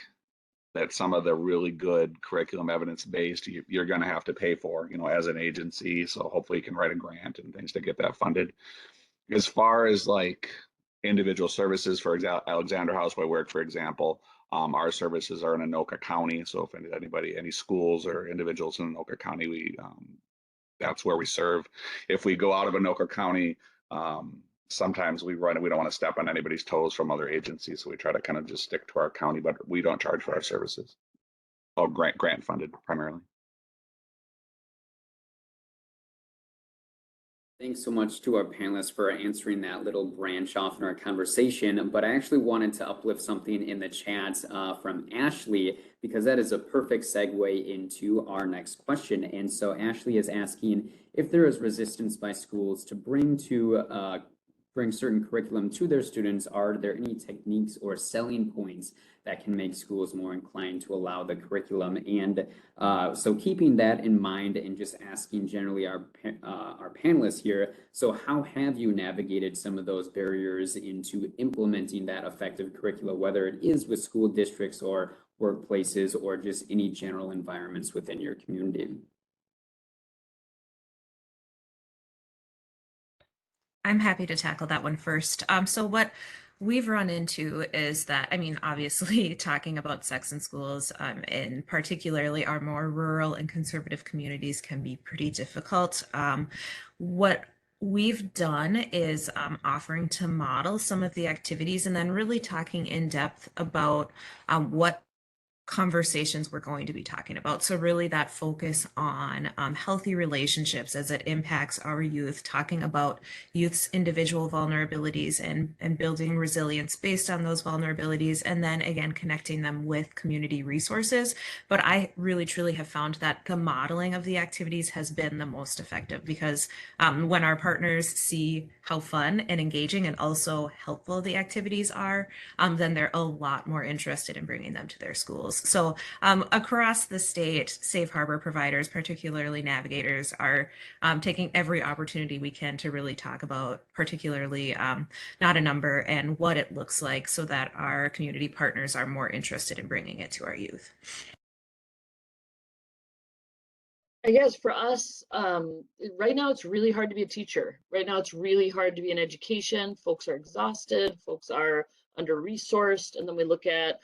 that some of the really good curriculum, evidence-based, you're going to have to pay for, as an agency. So hopefully you can write a grant and things to get that funded. As far as like individual services, for example, Alexandra House, where I work, for example, our services are in Anoka County. So if any schools or individuals in Anoka County, that's where we serve. If we go out of Anoka County, sometimes we don't want to step on anybody's toes from other agencies, so we try to kind of just stick to our county, but we don't charge for our services. All grant funded primarily. Thanks so much to our panelists for answering that little branch off in our conversation. But I actually wanted to uplift something in the chat from Ashley, because that is a perfect segue into our next question. And so Ashley is asking if there is resistance by schools to bring certain curriculum to their students. Are there any techniques or selling points that can make schools more inclined to allow the curriculum? And so keeping that in mind, and just asking generally our panelists here, so how have you navigated some of those barriers into implementing that effective curricula, whether it is with school districts or workplaces or just any general environments within your community? I'm happy to tackle that one first. So what we've run into is that, I mean, obviously talking about sex in schools, and particularly our more rural and conservative communities can be pretty difficult. What we've done is offering to model some of the activities and then really talking in depth about what conversations we're going to be talking about. So really that focus on healthy relationships as it impacts our youth, talking about youth's individual vulnerabilities and building resilience based on those vulnerabilities, and then again, connecting them with community resources. But I really truly have found that the modeling of the activities has been the most effective because when our partners see how fun and engaging and also helpful the activities are, then they're a lot more interested in bringing them to their schools. So across the state, safe harbor providers, particularly navigators, are taking every opportunity we can to really talk about particularly not a number and what it looks like so that our community partners are more interested in bringing it to our youth. I guess for us, right now it's really hard to be a teacher. Right now it's really hard to be in education. Folks are exhausted, folks are under-resourced, and then we look at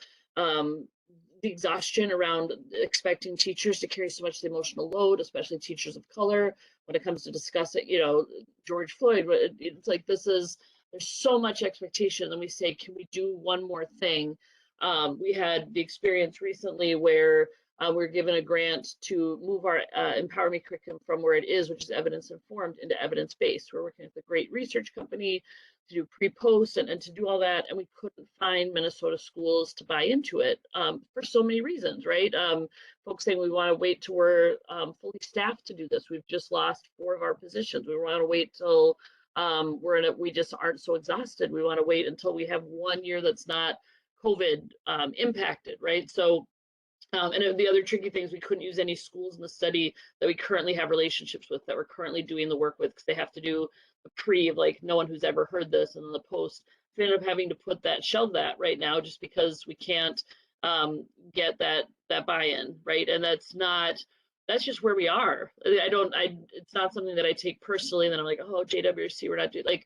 the exhaustion around expecting teachers to carry so much of the emotional load, especially teachers of color, when it comes to discussing, George Floyd. It's like there's so much expectation, and we say, can we do one more thing? We had the experience recently where we're given a grant to move our Empower Me curriculum from where it is, which is evidence-informed, into evidence-based. We're working with a great research company to do pre-post and to do all that, and we couldn't find Minnesota schools to buy into it for so many reasons, right? Folks saying we want to wait till we're fully staffed to do this. We've just lost 4 of our positions. We want to wait till we just aren't so exhausted. We want to wait until we have 1 year that's not COVID impacted, right? So and the other tricky things, we couldn't use any schools in the study that we currently have relationships with, that we're currently doing the work with, because they have to do the pre of like, no one who's ever heard this, and then the post. We ended up having to shelve that right now, just because we can't get that buy-in, right? And that's just where we are. It's not something that I take personally, and then I'm like, oh, JWC, we're not doing, like,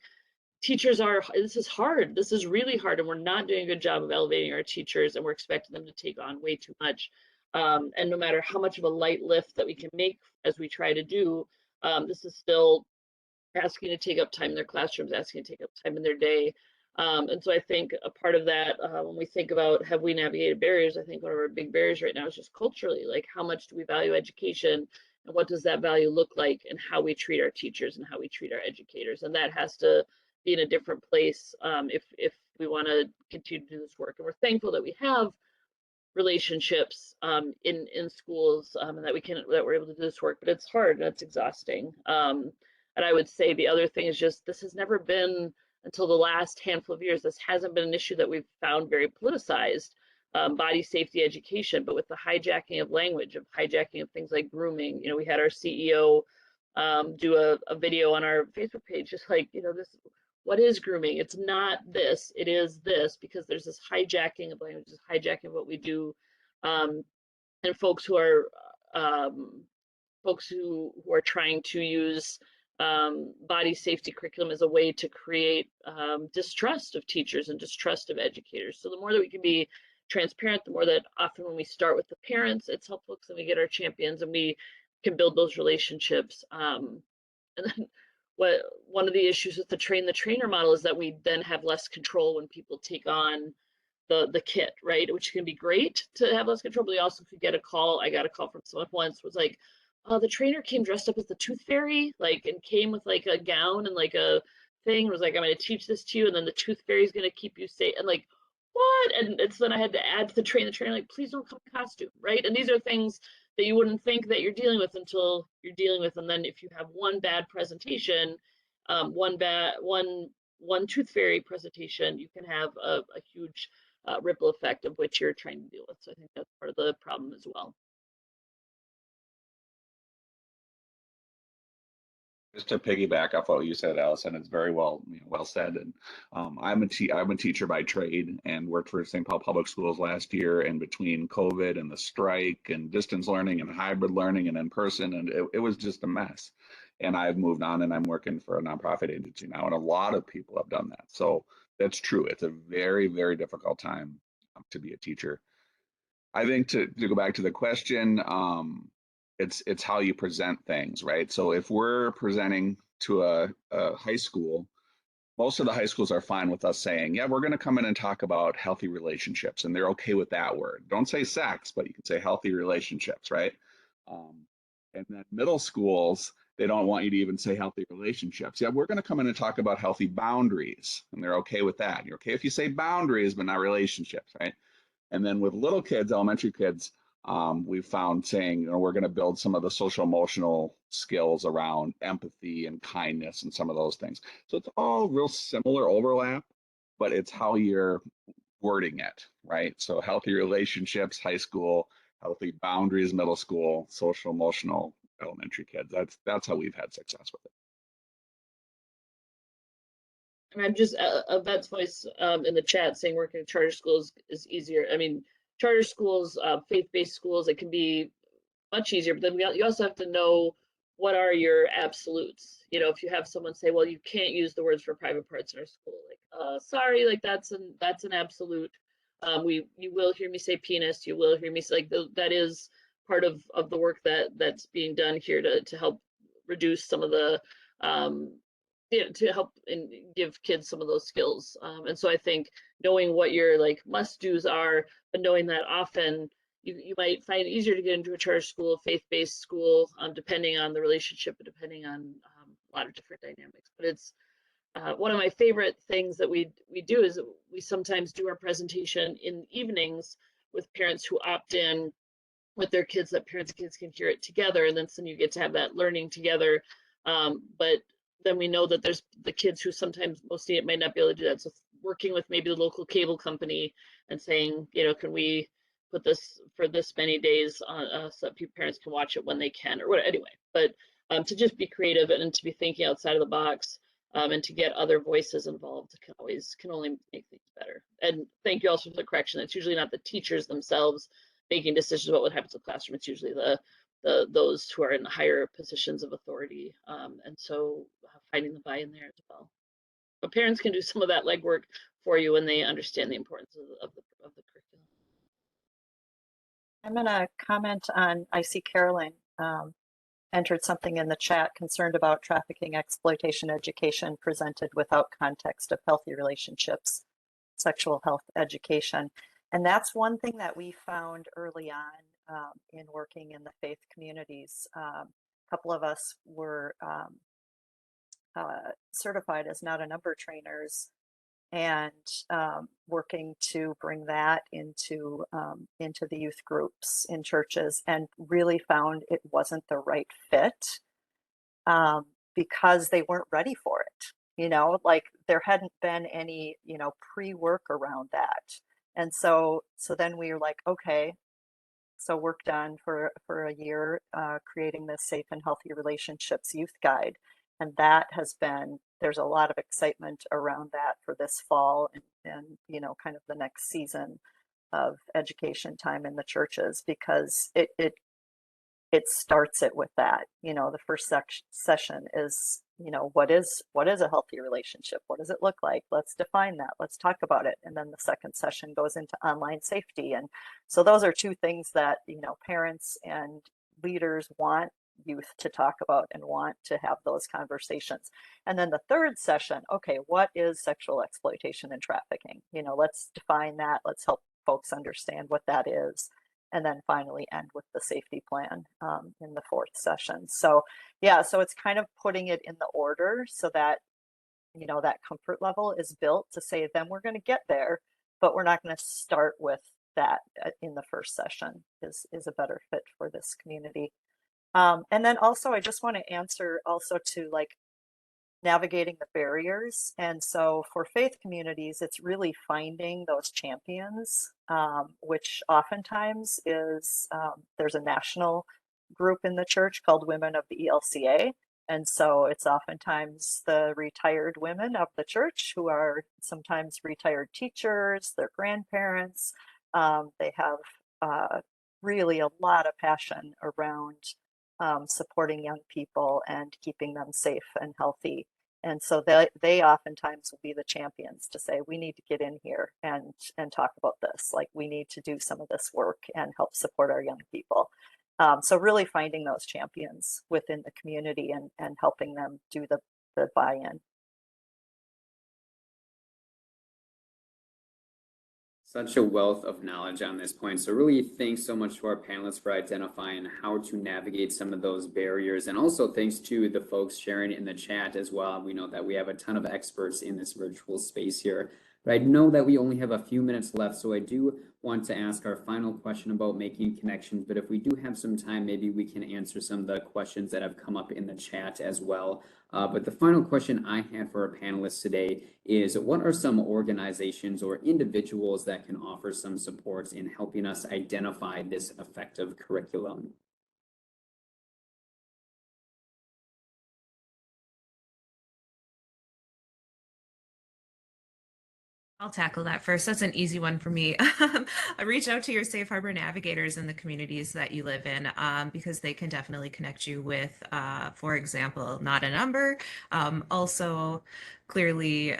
teachers this is hard. This is really hard, and we're not doing a good job of elevating our teachers, and we're expecting them to take on way too much. And no matter how much of a light lift that we can make as we try to do, this is still asking to take up time in their classrooms, asking to take up time in their day. And so I think a part of that, when we think about have we navigated barriers, I think one of our big barriers right now is just culturally, like, how much do we value education, and what does that value look like, and how we treat our teachers and how we treat our educators. And that has to be in a different place if we want to continue to do this work. And we're thankful that we have relationships in schools, and that we're able to do this work, but it's hard and it's exhausting. And I would say the other thing is just, this has never been, until the last handful of years, this hasn't been an issue that we've found very politicized. Body safety education, but with the hijacking of language, of hijacking of things like grooming. We had our CEO do a video on our Facebook page, just like, this, what is grooming? It's not this, it is this, because there's this hijacking of language, this hijacking of what we do. And folks who are trying to use body safety curriculum as a way to create distrust of teachers and distrust of educators. So the more that we can be transparent, the more that often when we start with the parents, it's helpful, because then we get our champions and we can build those relationships. And then one of the issues with the train the trainer model is that we then have less control when people take on the kit, right? Which can be great to have less control, but we also could get a call. I got a call from someone once, was like, oh, the trainer came dressed up as the tooth fairy, like, and came with like a gown and like a thing, was like, I'm going to teach this to you, and then the tooth fairy is going to keep you safe. And like, what? And it's then I had to add to the trainer, like, please don't come in costume, right? And these are things that you wouldn't think that you're dealing with until you're dealing with. And then if you have one bad presentation, one tooth fairy presentation, you can have a huge ripple effect of which you're trying to deal with. So I think that's part of the problem as well. Just to piggyback off what you said, Alison, it's very well said. And I'm a teacher by trade, and worked for St. Paul Public Schools last year. And between COVID and the strike and distance learning and hybrid learning and in person, and it was just a mess. and I've moved on and I'm working for a nonprofit agency now. And a lot of people have done that. So that's true. It's a very, very difficult time to be a teacher. I think to go back to the question, it's how you present things, right? So if we're presenting to a high school, most of the high schools are fine with us saying, yeah, we're going to come in and talk about healthy relationships, and they're okay with that word. Don't say sex, but you can say healthy relationships, right? And then middle schools, they don't want you to even say healthy relationships. Yeah, we're going to come in and talk about healthy boundaries, and they're okay with that. You're okay if you say boundaries, but not relationships, right? And then with little kids, elementary kids, we've found saying, you know, we're going to build some of the social emotional skills around empathy and kindness and some of those things. So it's all real similar overlap, but it's how you're wording it, right? So healthy relationships, high school, healthy boundaries, middle school, social emotional, elementary kids. That's how we've had success with it. And I'm just a vet's voice in the chat saying working in charter schools is easier. I mean, charter schools, faith-based schools, it can be much easier, but then you also have to know what are your absolutes. You know, if you have someone say, well, you can't use the words for private parts in our school, like, sorry, like that's an absolute. You will hear me say penis, you will hear me say, like, that is part of the work that's being done here to help reduce some of the to help and give kids some of those skills. And so I think knowing what your like must-dos are, but knowing that often you might find it easier to get into a charter school, faith-based school, depending on the relationship and depending on a lot of different dynamics. But it's one of my favorite things that we do is we sometimes do our presentation in evenings with parents who opt in with their kids, that parents and kids can hear it together, and then you get to have that learning together. But then we know that there's the kids who sometimes mostly it might not be able to do that. So working with maybe the local cable company and saying, you know, can we put this for this many days on so that parents can watch it when they can or what anyway. But to just be creative and to be thinking outside of the box and to get other voices involved can only make things better. And thank you also for the correction. It's usually not the teachers themselves making decisions about what happens in the classroom. It's usually those who are in higher positions of authority, and so finding the buy-in there as well. But parents can do some of that legwork for you when they understand the importance of the curriculum. I'm going to comment on, I see Caroline entered something in the chat concerned about trafficking exploitation education presented without context of healthy relationships, sexual health education. And that's one thing that we found early on in working in the faith communities. A couple of us were certified as not a number trainers and working to bring that into the youth groups in churches, and really found it wasn't the right fit because they weren't ready for it. You know, like there hadn't been any, you know, pre-work around that. And so then we were like, okay, so work done for a year creating this safe and healthy relationships youth guide. And that has been, there's a lot of excitement around that for this fall and you know, kind of the next season of education time in the churches, because it starts it with that. You know, the first session is, you know, what is a healthy relationship? What does it look like? Let's define that. Let's talk about it. And then the second session goes into online safety. And so those are two things that, you know, parents and leaders want youth to talk about and want to have those conversations. And then the third session, okay, what is sexual exploitation and trafficking? You know, let's define that. Let's help folks understand what that is. And then finally end with the safety plan in the fourth session. So yeah, so it's kind of putting it in the order so that, you know, that comfort level is built to say, then we're going to get there, but we're not going to start with that in the first session is a better fit for this community. And then also, I just want to answer also to like navigating the barriers. And so for faith communities, it's really finding those champions, which oftentimes is there's a national group in the church called Women of the ELCA. And so it's oftentimes the retired women of the church who are sometimes retired teachers, their grandparents. They have really a lot of passion around supporting young people and keeping them safe and healthy. And so they oftentimes will be the champions to say, we need to get in here and talk about this. Like, we need to do some of this work and help support our young people. So really finding those champions within the community and helping them do the buy-in. Such a wealth of knowledge on this point. So really thanks so much to our panelists for identifying how to navigate some of those barriers. And also thanks to the folks sharing in the chat as well. We know that we have a ton of experts in this virtual space here. But I know that we only have a few minutes left, so I do want to ask our final question about making connections. But if we do have some time, maybe we can answer some of the questions that have come up in the chat as well. But the final question I had for our panelists today is, what are some organizations or individuals that can offer some supports in helping us identify this effective curriculum? I'll tackle that first. That's an easy one for me. Reach out to your safe harbor navigators in the communities that you live in, because they can definitely connect you with, for example, Not a Number. Also, clearly,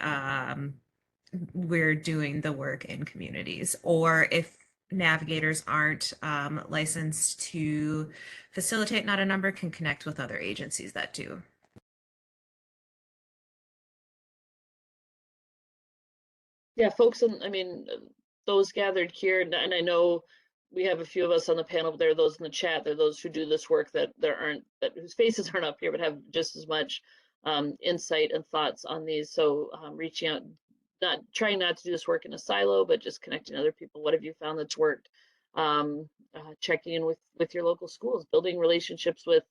we're doing the work in communities. Or if navigators aren't licensed to facilitate Not a Number, can connect with other agencies that do. Yeah, folks, and I mean, those gathered here, and I know we have a few of us on the panel, but there are those in the chat. There are those who do this work that whose faces aren't up here, but have just as much insight and thoughts on these. So reaching out, trying not to do this work in a silo, but just connecting other people. What have you found that's worked? Checking in with your local schools, building relationships with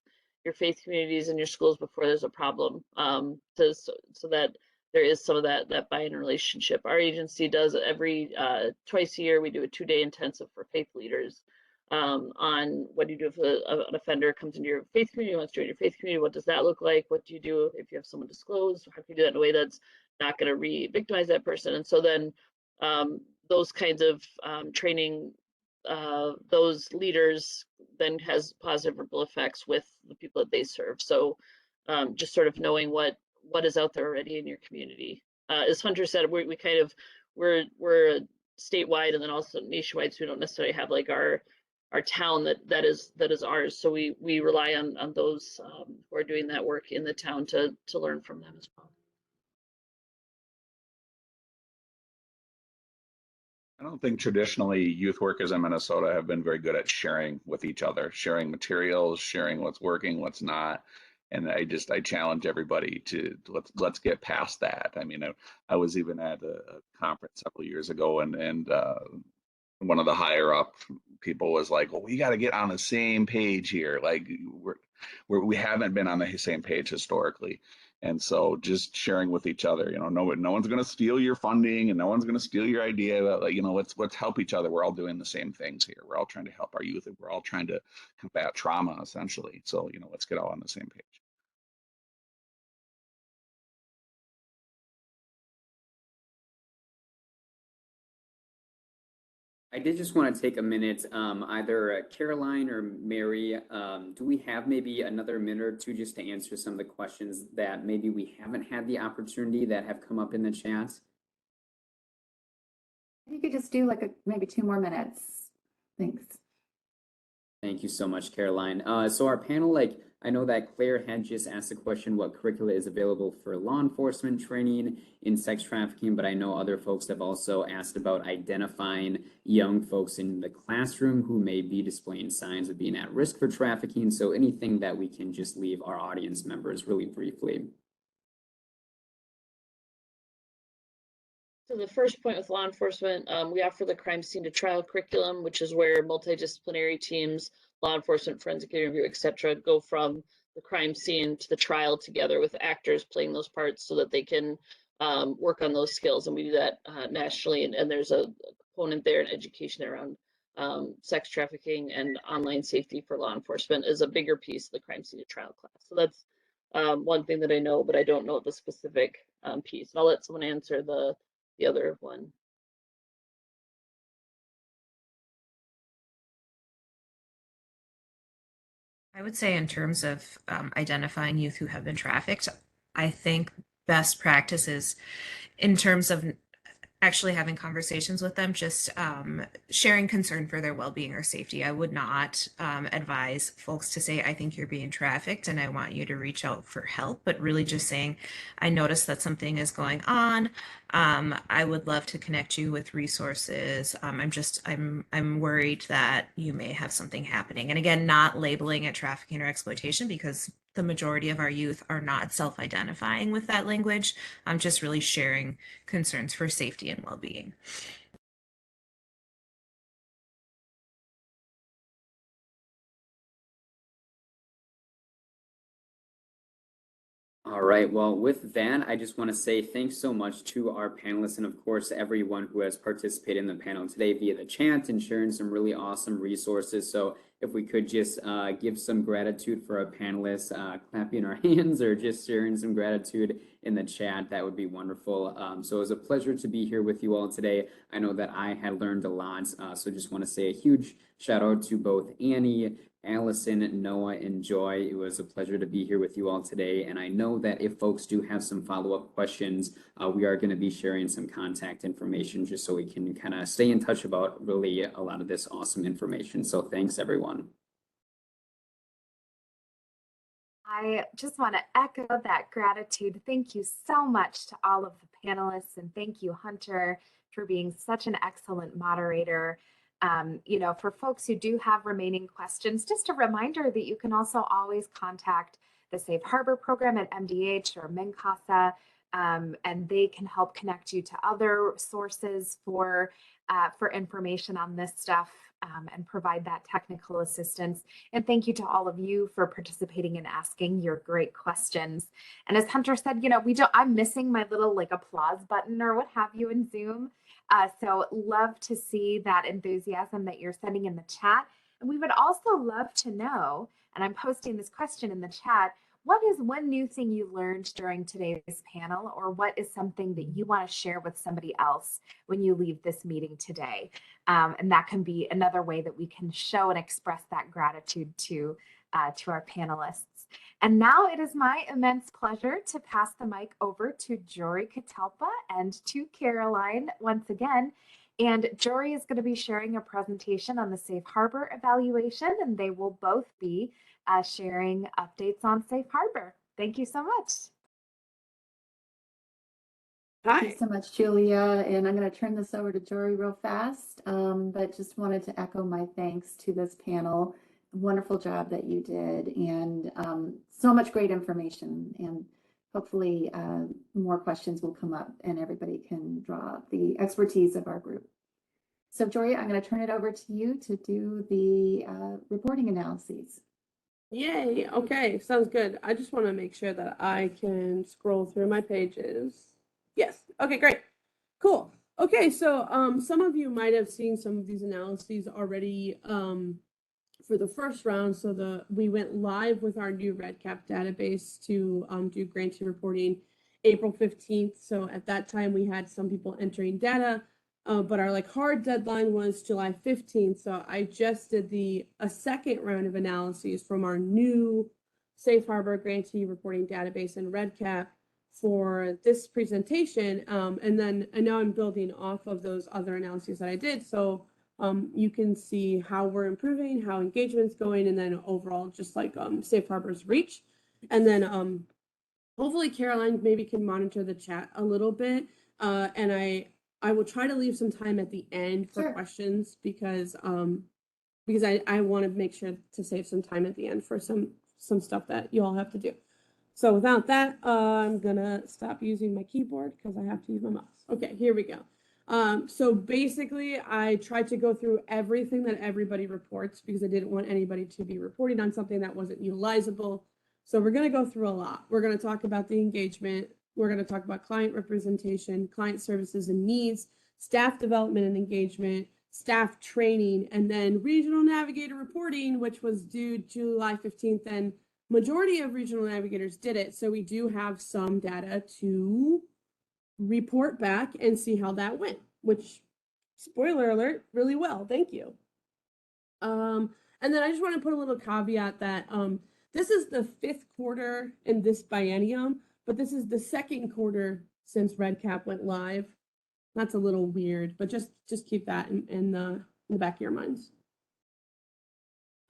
your faith communities and your schools before there's a problem, so that there is some of that buy-in relationship. Our agency does every twice a year. We do a 2-day intensive for faith leaders on what do you do if an offender comes into your faith community, wants to join your faith community. What does that look like? What do you do if you have someone disclosed? How can you do that in a way that's not going to re-victimize that person? And so then those kinds of training, those leaders then has positive ripple effects with the people that they serve. So just sort of knowing what is out there already in your community. As Hunter said, we're statewide and then also nationwide, so we don't necessarily have like our town that is ours. So we rely on those who are doing that work in the town to learn from them as well. I don't think traditionally youth workers in Minnesota have been very good at sharing with each other, sharing materials, sharing what's working, what's not. And I challenge everybody to let's get past that. I mean, I was even at a conference several years ago, and one of the higher up people was like, "Well, we got to get on the same page here. Like we haven't been on the same page historically." And so just sharing with each other, no one's going to steal your funding and no one's going to steal your idea. But like, let's help each other. We're all doing the same things here. We're all trying to help our youth. We're all trying to combat trauma, essentially. So, let's get all on the same page. I did just want to take a minute, either Caroline or Mary, do we have maybe another minute or two just to answer some of the questions that maybe we haven't had the opportunity that have come up in the chat? You could just do like maybe 2 more minutes. Thanks. Thank you so much, Caroline. So our panel, I know that Claire had just asked the question, what curricula is available for law enforcement training in sex trafficking, but I know other folks have also asked about identifying young folks in the classroom who may be displaying signs of being at risk for trafficking. So anything that we can just leave our audience members really briefly. So the first point with law enforcement, we offer the crime scene to trial curriculum, which is where multidisciplinary teams, law enforcement, forensic interview, etc., go from the crime scene to the trial together with actors playing those parts so that they can work on those skills. And we do that nationally. And there's a component there in education around sex trafficking and online safety for law enforcement is a bigger piece of the crime scene to trial class. So that's one thing that I know, but I don't know the specific piece. And I'll let someone answer the other one. I would say in terms of identifying youth who have been trafficked, I think best practices in terms of actually having conversations with them, just sharing concern for their well-being or safety. I would not advise folks to say, I think you're being trafficked and I want you to reach out for help, but really just saying, I noticed that something is going on. I would love to connect you with resources. I'm worried that you may have something happening. And again, not labeling it trafficking or exploitation, because the majority of our youth are not self-identifying with that language. I'm just really sharing concerns for safety and well-being. All right, well, with that, I just want to say thanks so much to our panelists and, of course, everyone who has participated in the panel today via the chat and sharing some really awesome resources. So if we could just give some gratitude for our panelists, clapping our hands or just sharing some gratitude in the chat, that would be wonderful. So it was a pleasure to be here with you all today. I know that I had learned a lot, so just want to say a huge shout out to both Annie, Alison, Noah, and Joy. It was a pleasure to be here with you all today. And I know that if folks do have some follow-up questions, we are going to be sharing some contact information just so we can kind of stay in touch about really a lot of this awesome information. So thanks, everyone. I just want to echo that gratitude. Thank you so much to all of the panelists, and thank you, Hunter, for being such an excellent moderator. For folks who do have remaining questions, just a reminder that you can also always contact the Safe Harbor program at MDH or MNCASA, and they can help connect you to other sources for information on this stuff and provide that technical assistance. And thank you to all of you for participating and asking your great questions. And as Hunter said, I'm missing my little applause button or what have you in Zoom. So love to see that enthusiasm that you're sending in the chat. And we would also love to know, and I'm posting this question in the chat, what is one new thing you learned during today's panel, or what is something that you want to share with somebody else when you leave this meeting today? And that can be another way that we can show and express that gratitude to our panelists. And now it is my immense pleasure to pass the mic over to Jory Catalpa and to Caroline once again. And Jory is going to be sharing a presentation on the Safe Harbor evaluation, and they will both be sharing updates on Safe Harbor. Thank you so much. Thank you so much, Julia. And I'm going to turn this over to Jory real fast, but just wanted to echo my thanks to this panel. Wonderful job that you did, and so much great information. And hopefully more questions will come up and everybody can draw up the expertise of our group. So Jory, I'm going to turn it over to you to do the reporting analyses. Yay. Okay, sounds good. I just want to make sure that I can scroll through my pages. Yes. Okay, great. Cool. Okay, so some of you might have seen some of these analyses already for the first round. So we went live with our new REDCap database to do grantee reporting April 15th. So at that time we had some people entering data, but our hard deadline was July 15th. So I just did a second round of analyses from our new Safe Harbor grantee reporting database and REDCap for this presentation. And then I know I'm building off of those other analyses that I did. So you can see how we're improving, how engagement's going, and then overall just Safe Harbor's reach. And then hopefully Caroline maybe can monitor the chat a little bit. And I will try to leave some time at the end for questions because I want to make sure to save some time at the end for some stuff that you all have to do. So without that, I'm gonna stop using my keyboard because I have to use my mouse. Okay, here we go. So basically, I tried to go through everything that everybody reports because I didn't want anybody to be reporting on something that wasn't utilizable. So we're gonna go through a lot. We're gonna talk about the engagement. We're gonna talk about client representation, client services and needs, staff development and engagement, staff training, and then regional navigator reporting, which was due July 15th, and majority of regional navigators did it. So we do have some data to report back and see how that went, which, spoiler alert, really well. Thank you. And And then I just want to put a little caveat that this is the 5th quarter in this biennium, but this is the 2nd quarter since REDCap went live. That's a little weird, but just keep that in the back of your minds.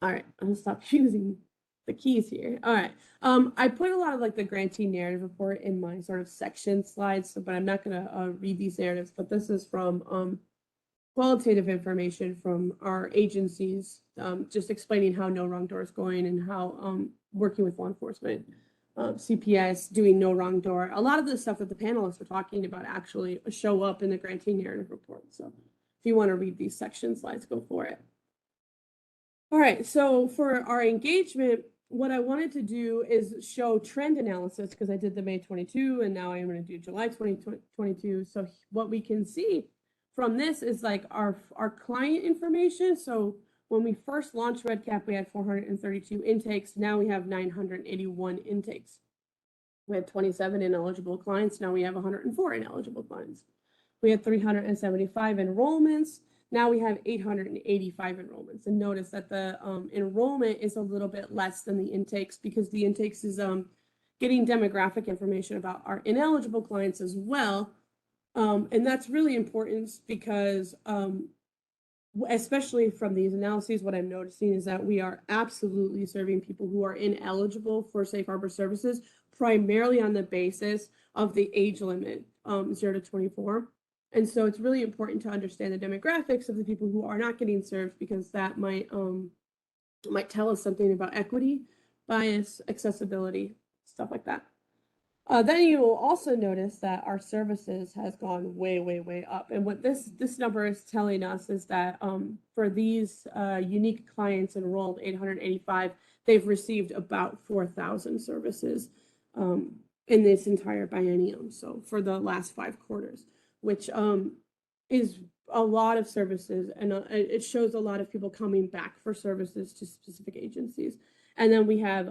All right, I'm gonna stop using the keys here. All right, I put a lot of like the grantee narrative report in my sort of section slides, but I'm not gonna read these narratives, but this is from qualitative information from our agencies, just explaining how No Wrong Door is going and how working with law enforcement, CPS, doing No Wrong Door. A lot of the stuff that the panelists are talking about actually show up in the grantee narrative report. So if you want to read these section slides, go for it. All right, so for our engagement, what I wanted to do is show trend analysis because I did the May 22 and now I'm going to do July 2022. So what we can see from this is like our client information. So when we first launched REDCap, we had 432 intakes. Now we have 981 intakes. We had 27 ineligible clients. Now we have 104 ineligible clients. We had 375 enrollments. Now we have 885 enrollments. And notice that the enrollment is a little bit less than the intakes because the intakes is getting demographic information about our ineligible clients as well. And that's really important because especially from these analyses, what I'm noticing is that we are absolutely serving people who are ineligible for safe harbor services, primarily on the basis of the age limit, 0 to 24. And so it's really important to understand the demographics of the people who are not getting served because that might tell us something about equity, bias, accessibility, stuff like that. Then you will also notice that our services has gone way, way, way up. And what this number is telling us is that for these unique clients enrolled, 885, they've received about 4,000 services in this entire biennium. So for the last 5 quarters, which is a lot of services. And it shows a lot of people coming back for services to specific agencies. And then we have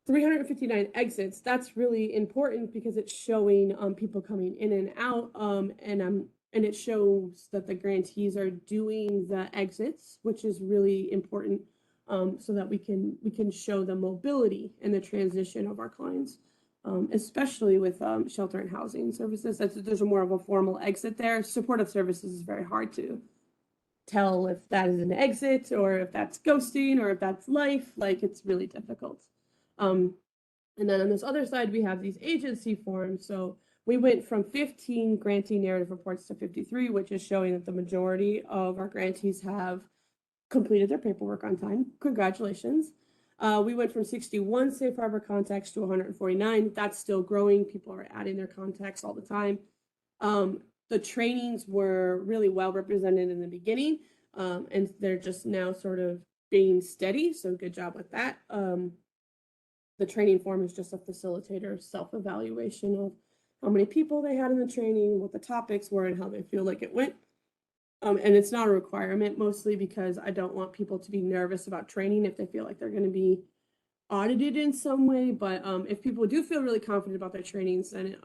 359 exits. That's really important because it's showing people coming in and out, and it shows that the grantees are doing the exits, which is really important, so that we can show the mobility and the transition of our clients, especially with shelter and housing services. There's a more of a formal exit there. Supportive services is very hard to tell if that is an exit or if that's ghosting or if that's life. Like, it's really difficult. And then on this other side, we have these agency forms. So we went from 15 grantee narrative reports to 53, which is showing that the majority of our grantees have completed their paperwork on time. Congratulations. We went from 61 safe harbor contacts to 149. That's still growing. People are adding their contacts all the time. The trainings were really well represented in the beginning, and they're just now sort of being steady. So good job with that. The training form is just a facilitator's self-evaluation of how many people they had in the training, what the topics were, and how they feel like it went. And it's not a requirement, mostly because I don't want people to be nervous about training if they feel like they're going to be audited in some way. But if people do feel really confident about their trainings, then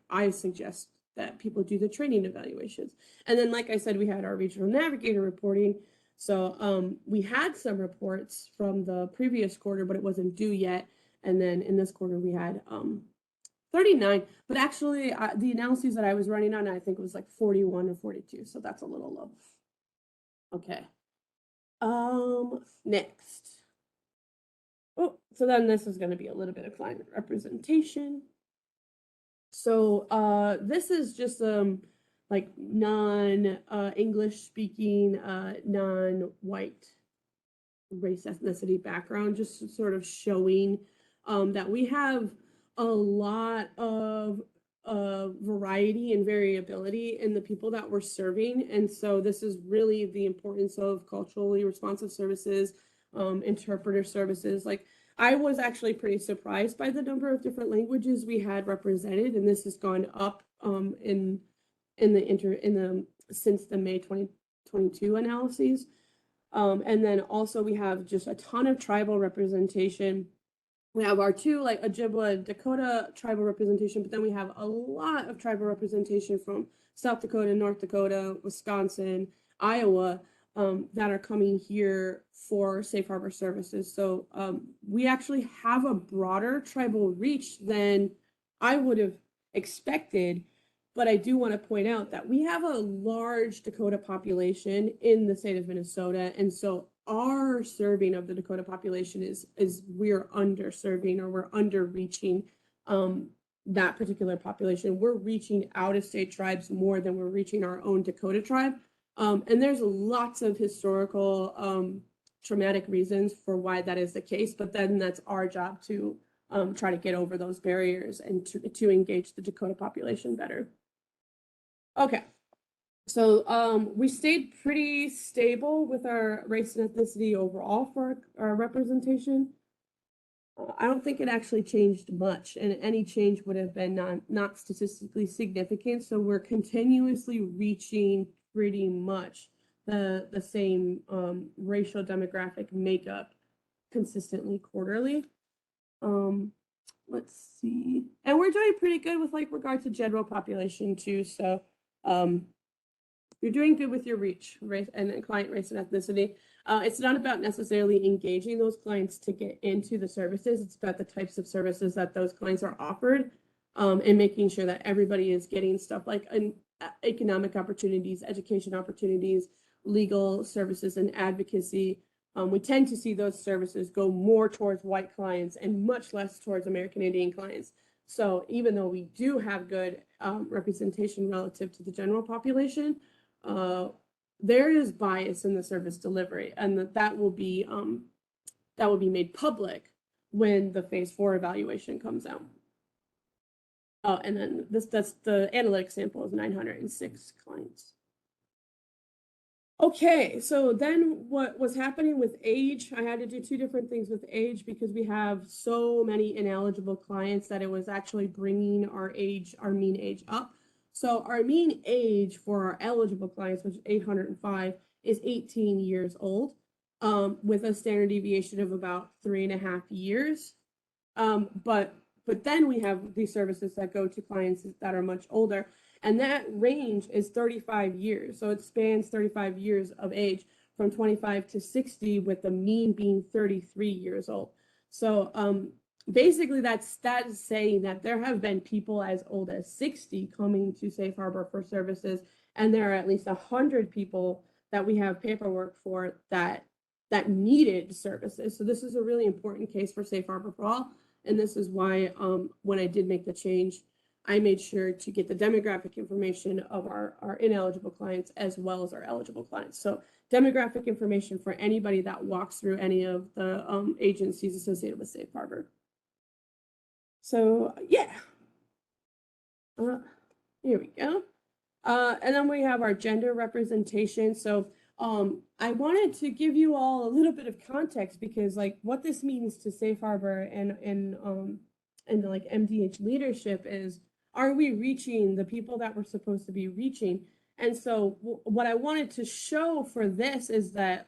I suggest that people do the training evaluations. And then, like I said, we had our regional navigator reporting. So we had some reports from the previous quarter, but it wasn't due yet. And then in this quarter, we had 39, but actually the analyses that I was running on, I think it was like 41 or 42. So that's a little low. Okay. Next. Oh, so then this is going to be a little bit of client representation. So this is just like non-English speaking, non-white race ethnicity background, just sort of showing that we have a lot of variety and variability in the people that we're serving. And so this is really the importance of culturally responsive services, interpreter services. Like, I was actually pretty surprised by the number of different languages we had represented, and this has gone up since the May 2022 analyses. And then also we have just a ton of tribal representation. We have our 2 like Ojibwa and Dakota tribal representation, but then we have a lot of tribal representation from South Dakota, North Dakota, Wisconsin, Iowa, that are coming here for Safe Harbor services. So we actually have a broader tribal reach than I would have expected. But I do want to point out that we have a large Dakota population in the state of Minnesota. And so our serving of the Dakota population is we're underserving, or we're underreaching that particular population. We're reaching out-of-state tribes more than we're reaching our own Dakota tribe. And there's lots of historical traumatic reasons for why that is the case, but then that's our job to try to get over those barriers and to engage the Dakota population better. Okay, so we stayed pretty stable with our race and ethnicity overall for our representation. I don't think it actually changed much, and any change would have been not statistically significant. So we're continuously reaching pretty much the same racial demographic makeup consistently quarterly. Let's see, and we're doing pretty good with like regard to general population too. So you're doing good with your reach, race and client race and ethnicity. It's not about necessarily engaging those clients to get into the services. It's about the types of services that those clients are offered, and making sure that everybody is getting stuff like economic opportunities, education opportunities, legal services, and advocacy. We tend to see those services go more towards white clients and much less towards American Indian clients. So even though we do have good representation relative to the general population, there is bias in the service delivery, and that will be made public when the phase 4 evaluation comes out. And then that's the analytic sample is 906 clients. Okay, so then what was happening with age? I had to do two different things with age because we have so many ineligible clients that it was actually bringing our mean age up. So our mean age for our eligible clients, which is 805, is 18 years old, with a standard deviation of about 3.5 years. But then we have these services that go to clients that are much older, and that range is 35 years. So it spans 35 years of age from 25 to 60, with the mean being 33 years old. So basically that is saying that there have been people as old as 60 coming to Safe Harbor for services, and there are at least 100 people that we have paperwork for that needed services. So this is a really important case for Safe Harbor for All, and this is why when I did make the change, I made sure to get the demographic information of our ineligible clients as well as our eligible clients. So demographic information for anybody that walks through any of the agencies associated with Safe Harbor. So yeah, here we go. And then we have our gender representation. So I wanted to give you all a little bit of context, because like what this means to Safe Harbor and like MDH leadership is, are we reaching the people that we're supposed to be reaching? And so what I wanted to show for this is that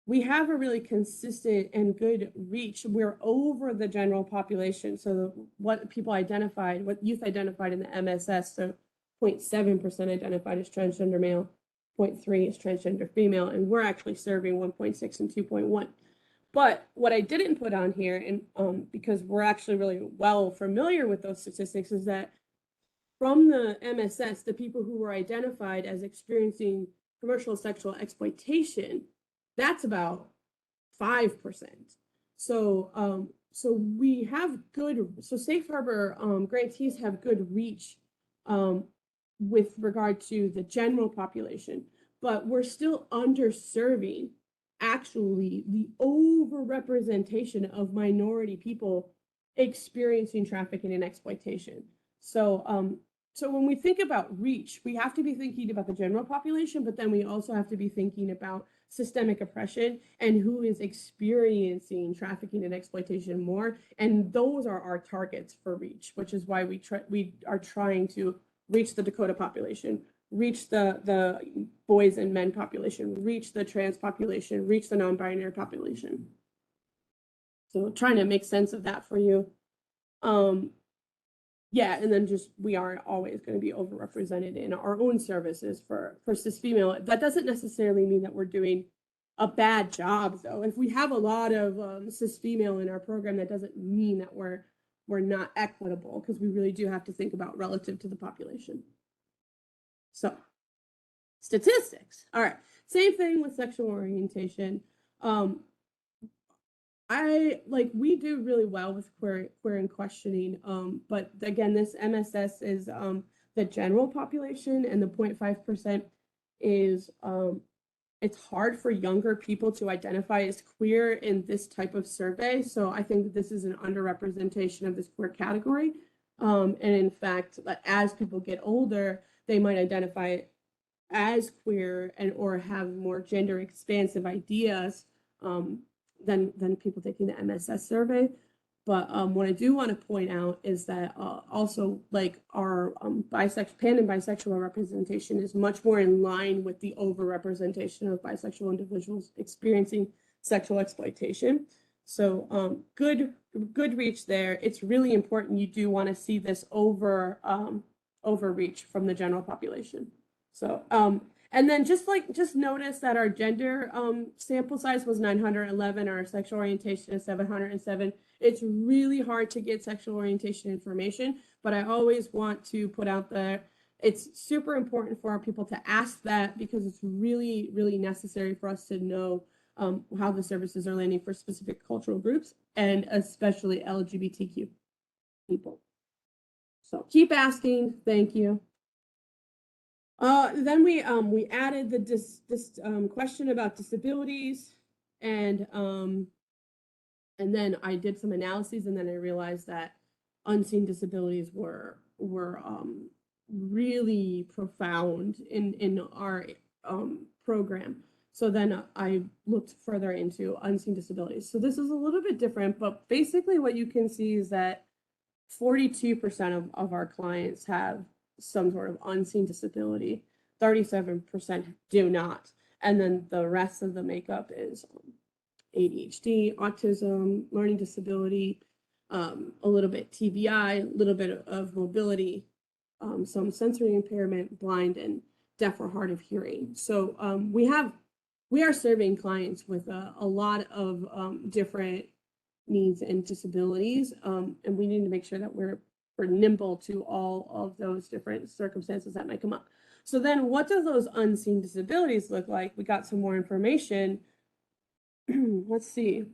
we have a really consistent and good reach. We're over the general population. So what people identified, what youth identified in the MSS, so 0.7% identified as transgender male, 0.3 is transgender female, and we're actually serving 1.6 and 2.1. But what I didn't put on here, and because we're actually really well familiar with those statistics, is that from the MSS, the people who were identified as experiencing commercial sexual exploitation, that's about 5%. So we have so Safe Harbor grantees have good reach with regard to the general population, but we're still underserving actually the overrepresentation of minority people experiencing trafficking and exploitation. So so when we think about reach, we have to be thinking about the general population, but then we also have to be thinking about systemic oppression and who is experiencing trafficking and exploitation more. And those are our targets for reach, which is why we are trying to reach the Dakota population, reach the boys and men population, reach the trans population, reach the non-binary population. So trying to make sense of that for you. yeah, and then just we aren't always going to be overrepresented in our own services for cis female. That doesn't necessarily mean that we're doing a bad job, though. If we have a lot of cis female in our program, that doesn't mean that we're not equitable, because we really do have to think about relative to the population. So, statistics. All right, same thing with sexual orientation. We do really well with queer and questioning, but again, this MSS is the general population, and the 0.5% is it's hard for younger people to identify as queer in this type of survey. So I think that this is an underrepresentation of this queer category. And in fact, as people get older, they might identify as queer and or have more gender expansive ideas than people taking the MSS survey. But what I do want to point out is that also, like, our pan and bisexual representation is much more in line with the overrepresentation of bisexual individuals experiencing sexual exploitation. So good reach there. It's really important. You do want to see this overreach from the general population. So and then just notice that our gender sample size was 911, our sexual orientation is 707. It's really hard to get sexual orientation information, but I always want to put out there, it's super important for our people to ask that, because it's really, really necessary for us to know how the services are landing for specific cultural groups, and especially LGBTQ people. So keep asking. Thank you. Then we added this question about disabilities, and then I did some analyses, and then I realized that unseen disabilities were really profound in our program. So then I looked further into unseen disabilities. So this is a little bit different, but basically what you can see is that 42% of our clients have some sort of unseen disability, 37% do not. And then the rest of the makeup is ADHD, autism, learning disability, a little bit TBI, a little bit of mobility, some sensory impairment, blind, and deaf or hard of hearing. So we are serving clients with a lot of different needs and disabilities, and we need to make sure that we're nimble to all of those different circumstances that might come up. So then what do those unseen disabilities look like? We got some more information. Let's see.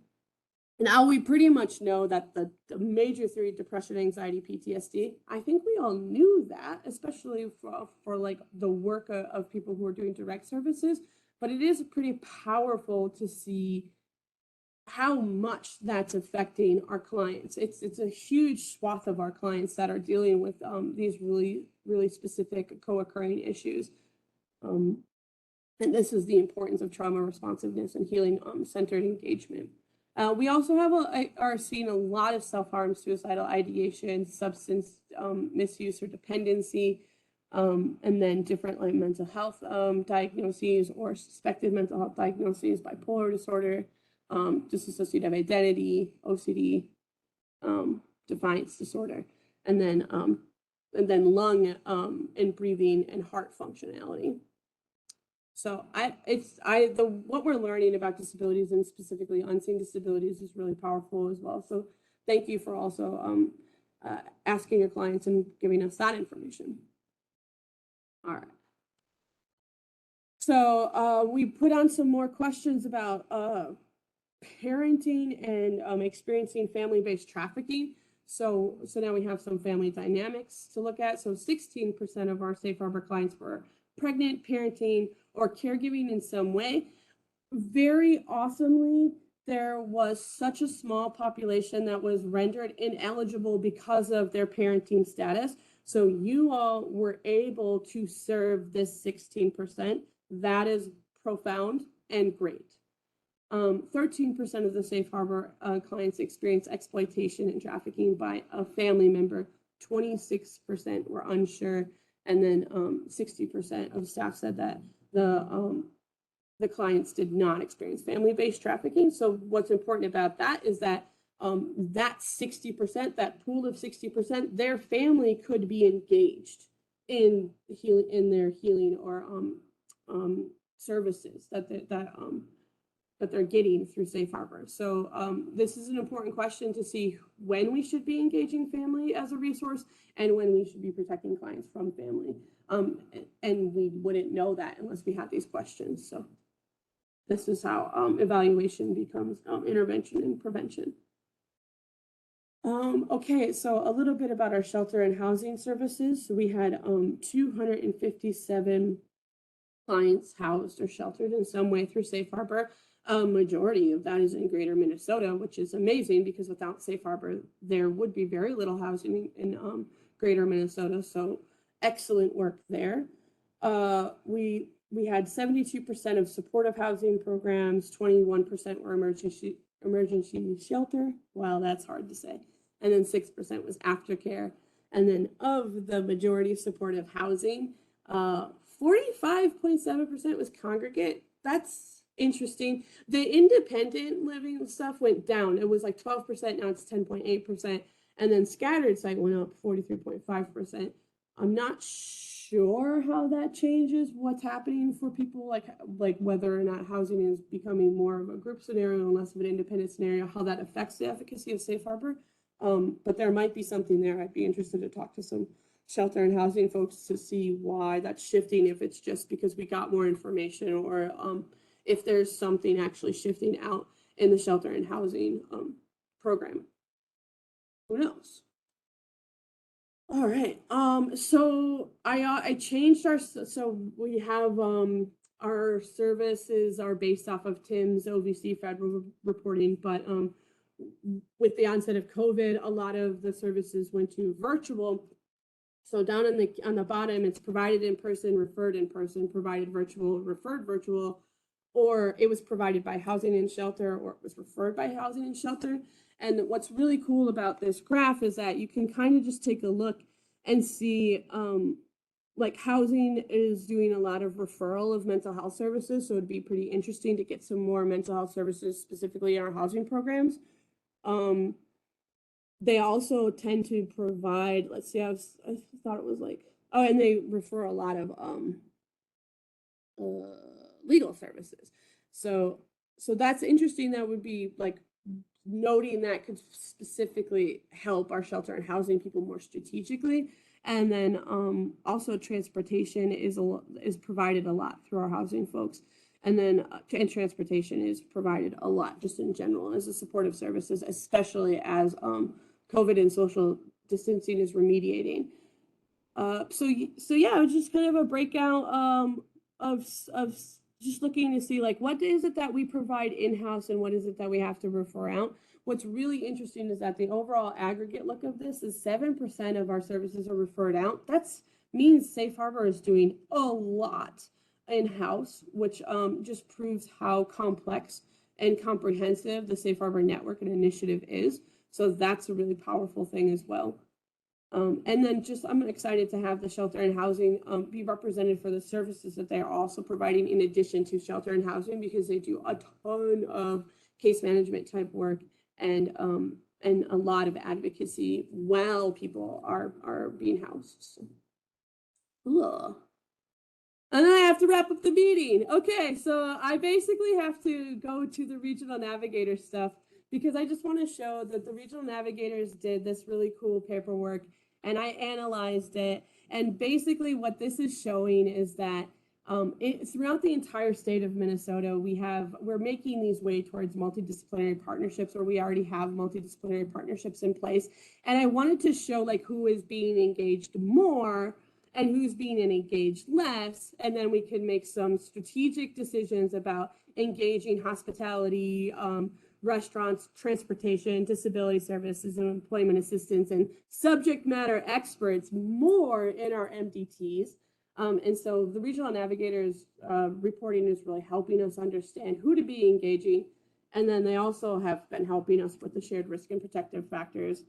Now we pretty much know that the major three, depression, anxiety, PTSD, I think we all knew that, especially for like the work of people who are doing direct services, but it is pretty powerful to see how much that's affecting our clients. It's a huge swath of our clients that are dealing with these really, really specific co-occurring issues. And this is the importance of trauma responsiveness and healing centered engagement. We also are seeing a lot of self-harm, suicidal ideation, substance misuse or dependency, and then different like mental health diagnoses or suspected mental health diagnoses, bipolar disorder, dissociative identity, OCD, defiance disorder, and then lung and breathing and heart functionality. So what we're learning about disabilities, and specifically unseen disabilities, is really powerful as well. So thank you for also asking your clients and giving us that information. All right. So we put on some more questions about parenting and experiencing family-based trafficking. So now we have some family dynamics to look at. So 16% of our Safe Harbor clients were pregnant, parenting, or caregiving in some way. Very awesomely, there was such a small population that was rendered ineligible because of their parenting status. So you all were able to serve this 16%. That is profound and great. 13% of the Safe Harbor clients experienced exploitation and trafficking by a family member. 26% were unsure, and then 60% of staff said that the clients did not experience family-based trafficking. So what's important about that is that that 60%, that pool of 60%, their family could be engaged in healing, in their healing or services that they're getting through Safe Harbor. So this is an important question to see when we should be engaging family as a resource and when we should be protecting clients from family. And we wouldn't know that unless we had these questions. So this is how evaluation becomes intervention and prevention. Okay, so a little bit about our shelter and housing services. So we had 257 clients housed or sheltered in some way through Safe Harbor. A majority of that is in greater Minnesota, which is amazing because without Safe Harbor, there would be very little housing in greater Minnesota. So excellent work there. We had 72% of supportive housing programs, 21% were emergency shelter. Wow, that's hard to say. And then 6% was aftercare. And then of the majority of supportive housing, 45.7% was congregate. That's interesting. The independent living stuff went down. It was like 12%, now it's 10.8%. And then scattered site went up 43.5%. I'm not sure how that changes what's happening for people, like whether or not housing is becoming more of a group scenario and less of an independent scenario, how that affects the efficacy of Safe Harbor. But there might be something there. I'd be interested to talk to some shelter and housing folks to see why that's shifting, if it's just because we got more information or if there's something actually shifting out in the shelter and housing program. Who knows? All right. So I changed so we have our services are based off of Tim's OVC federal reporting, but with the onset of COVID, a lot of the services went to virtual. So down on the bottom, it's provided in person, referred in person, provided virtual, referred virtual, or it was provided by housing and shelter, or it was referred by housing and shelter. And what's really cool about this graph is that you can kind of just take a look and see like housing is doing a lot of referral of mental health services. So it'd be pretty interesting to get some more mental health services specifically in our housing programs. They also tend to provide, let's see, I thought it was like, oh, and they refer a lot of legal services. So that's interesting. That would be like noting that could specifically help our shelter and housing people more strategically. And then also transportation is provided a lot through our housing folks. And then and transportation is provided a lot just in general as a supportive services, especially as COVID and social distancing is remediating. So yeah, it was just kind of a breakout of just looking to see like what is it that we provide in-house and what is it that we have to refer out. What's really interesting is that the overall aggregate look of this is 7% of our services are referred out. That means Safe Harbor is doing a lot in-house, which just proves how complex and comprehensive the Safe Harbor network and initiative is. So that's a really powerful thing as well. And then just I'm excited to have the shelter and housing be represented for the services that they are also providing in addition to shelter and housing, because they do a ton of case management type work and a lot of advocacy while people are being housed. So. Ugh. And then I have to wrap up the meeting. Okay, so I basically have to go to the regional navigator stuff because I just want to show that the regional navigators did this really cool paperwork and I analyzed it. And basically what this is showing is that throughout the entire state of Minnesota, we're making these way towards multidisciplinary partnerships, or we already have multidisciplinary partnerships in place. And I wanted to show like who is being engaged more and who's being engaged less. And then we can make some strategic decisions about engaging hospitality, restaurants, transportation, disability services, and employment assistance, and subject matter experts more in our MDTs. And so the regional navigators reporting is really helping us understand who to be engaging. And then they also have been helping us with the shared risk and protective factors.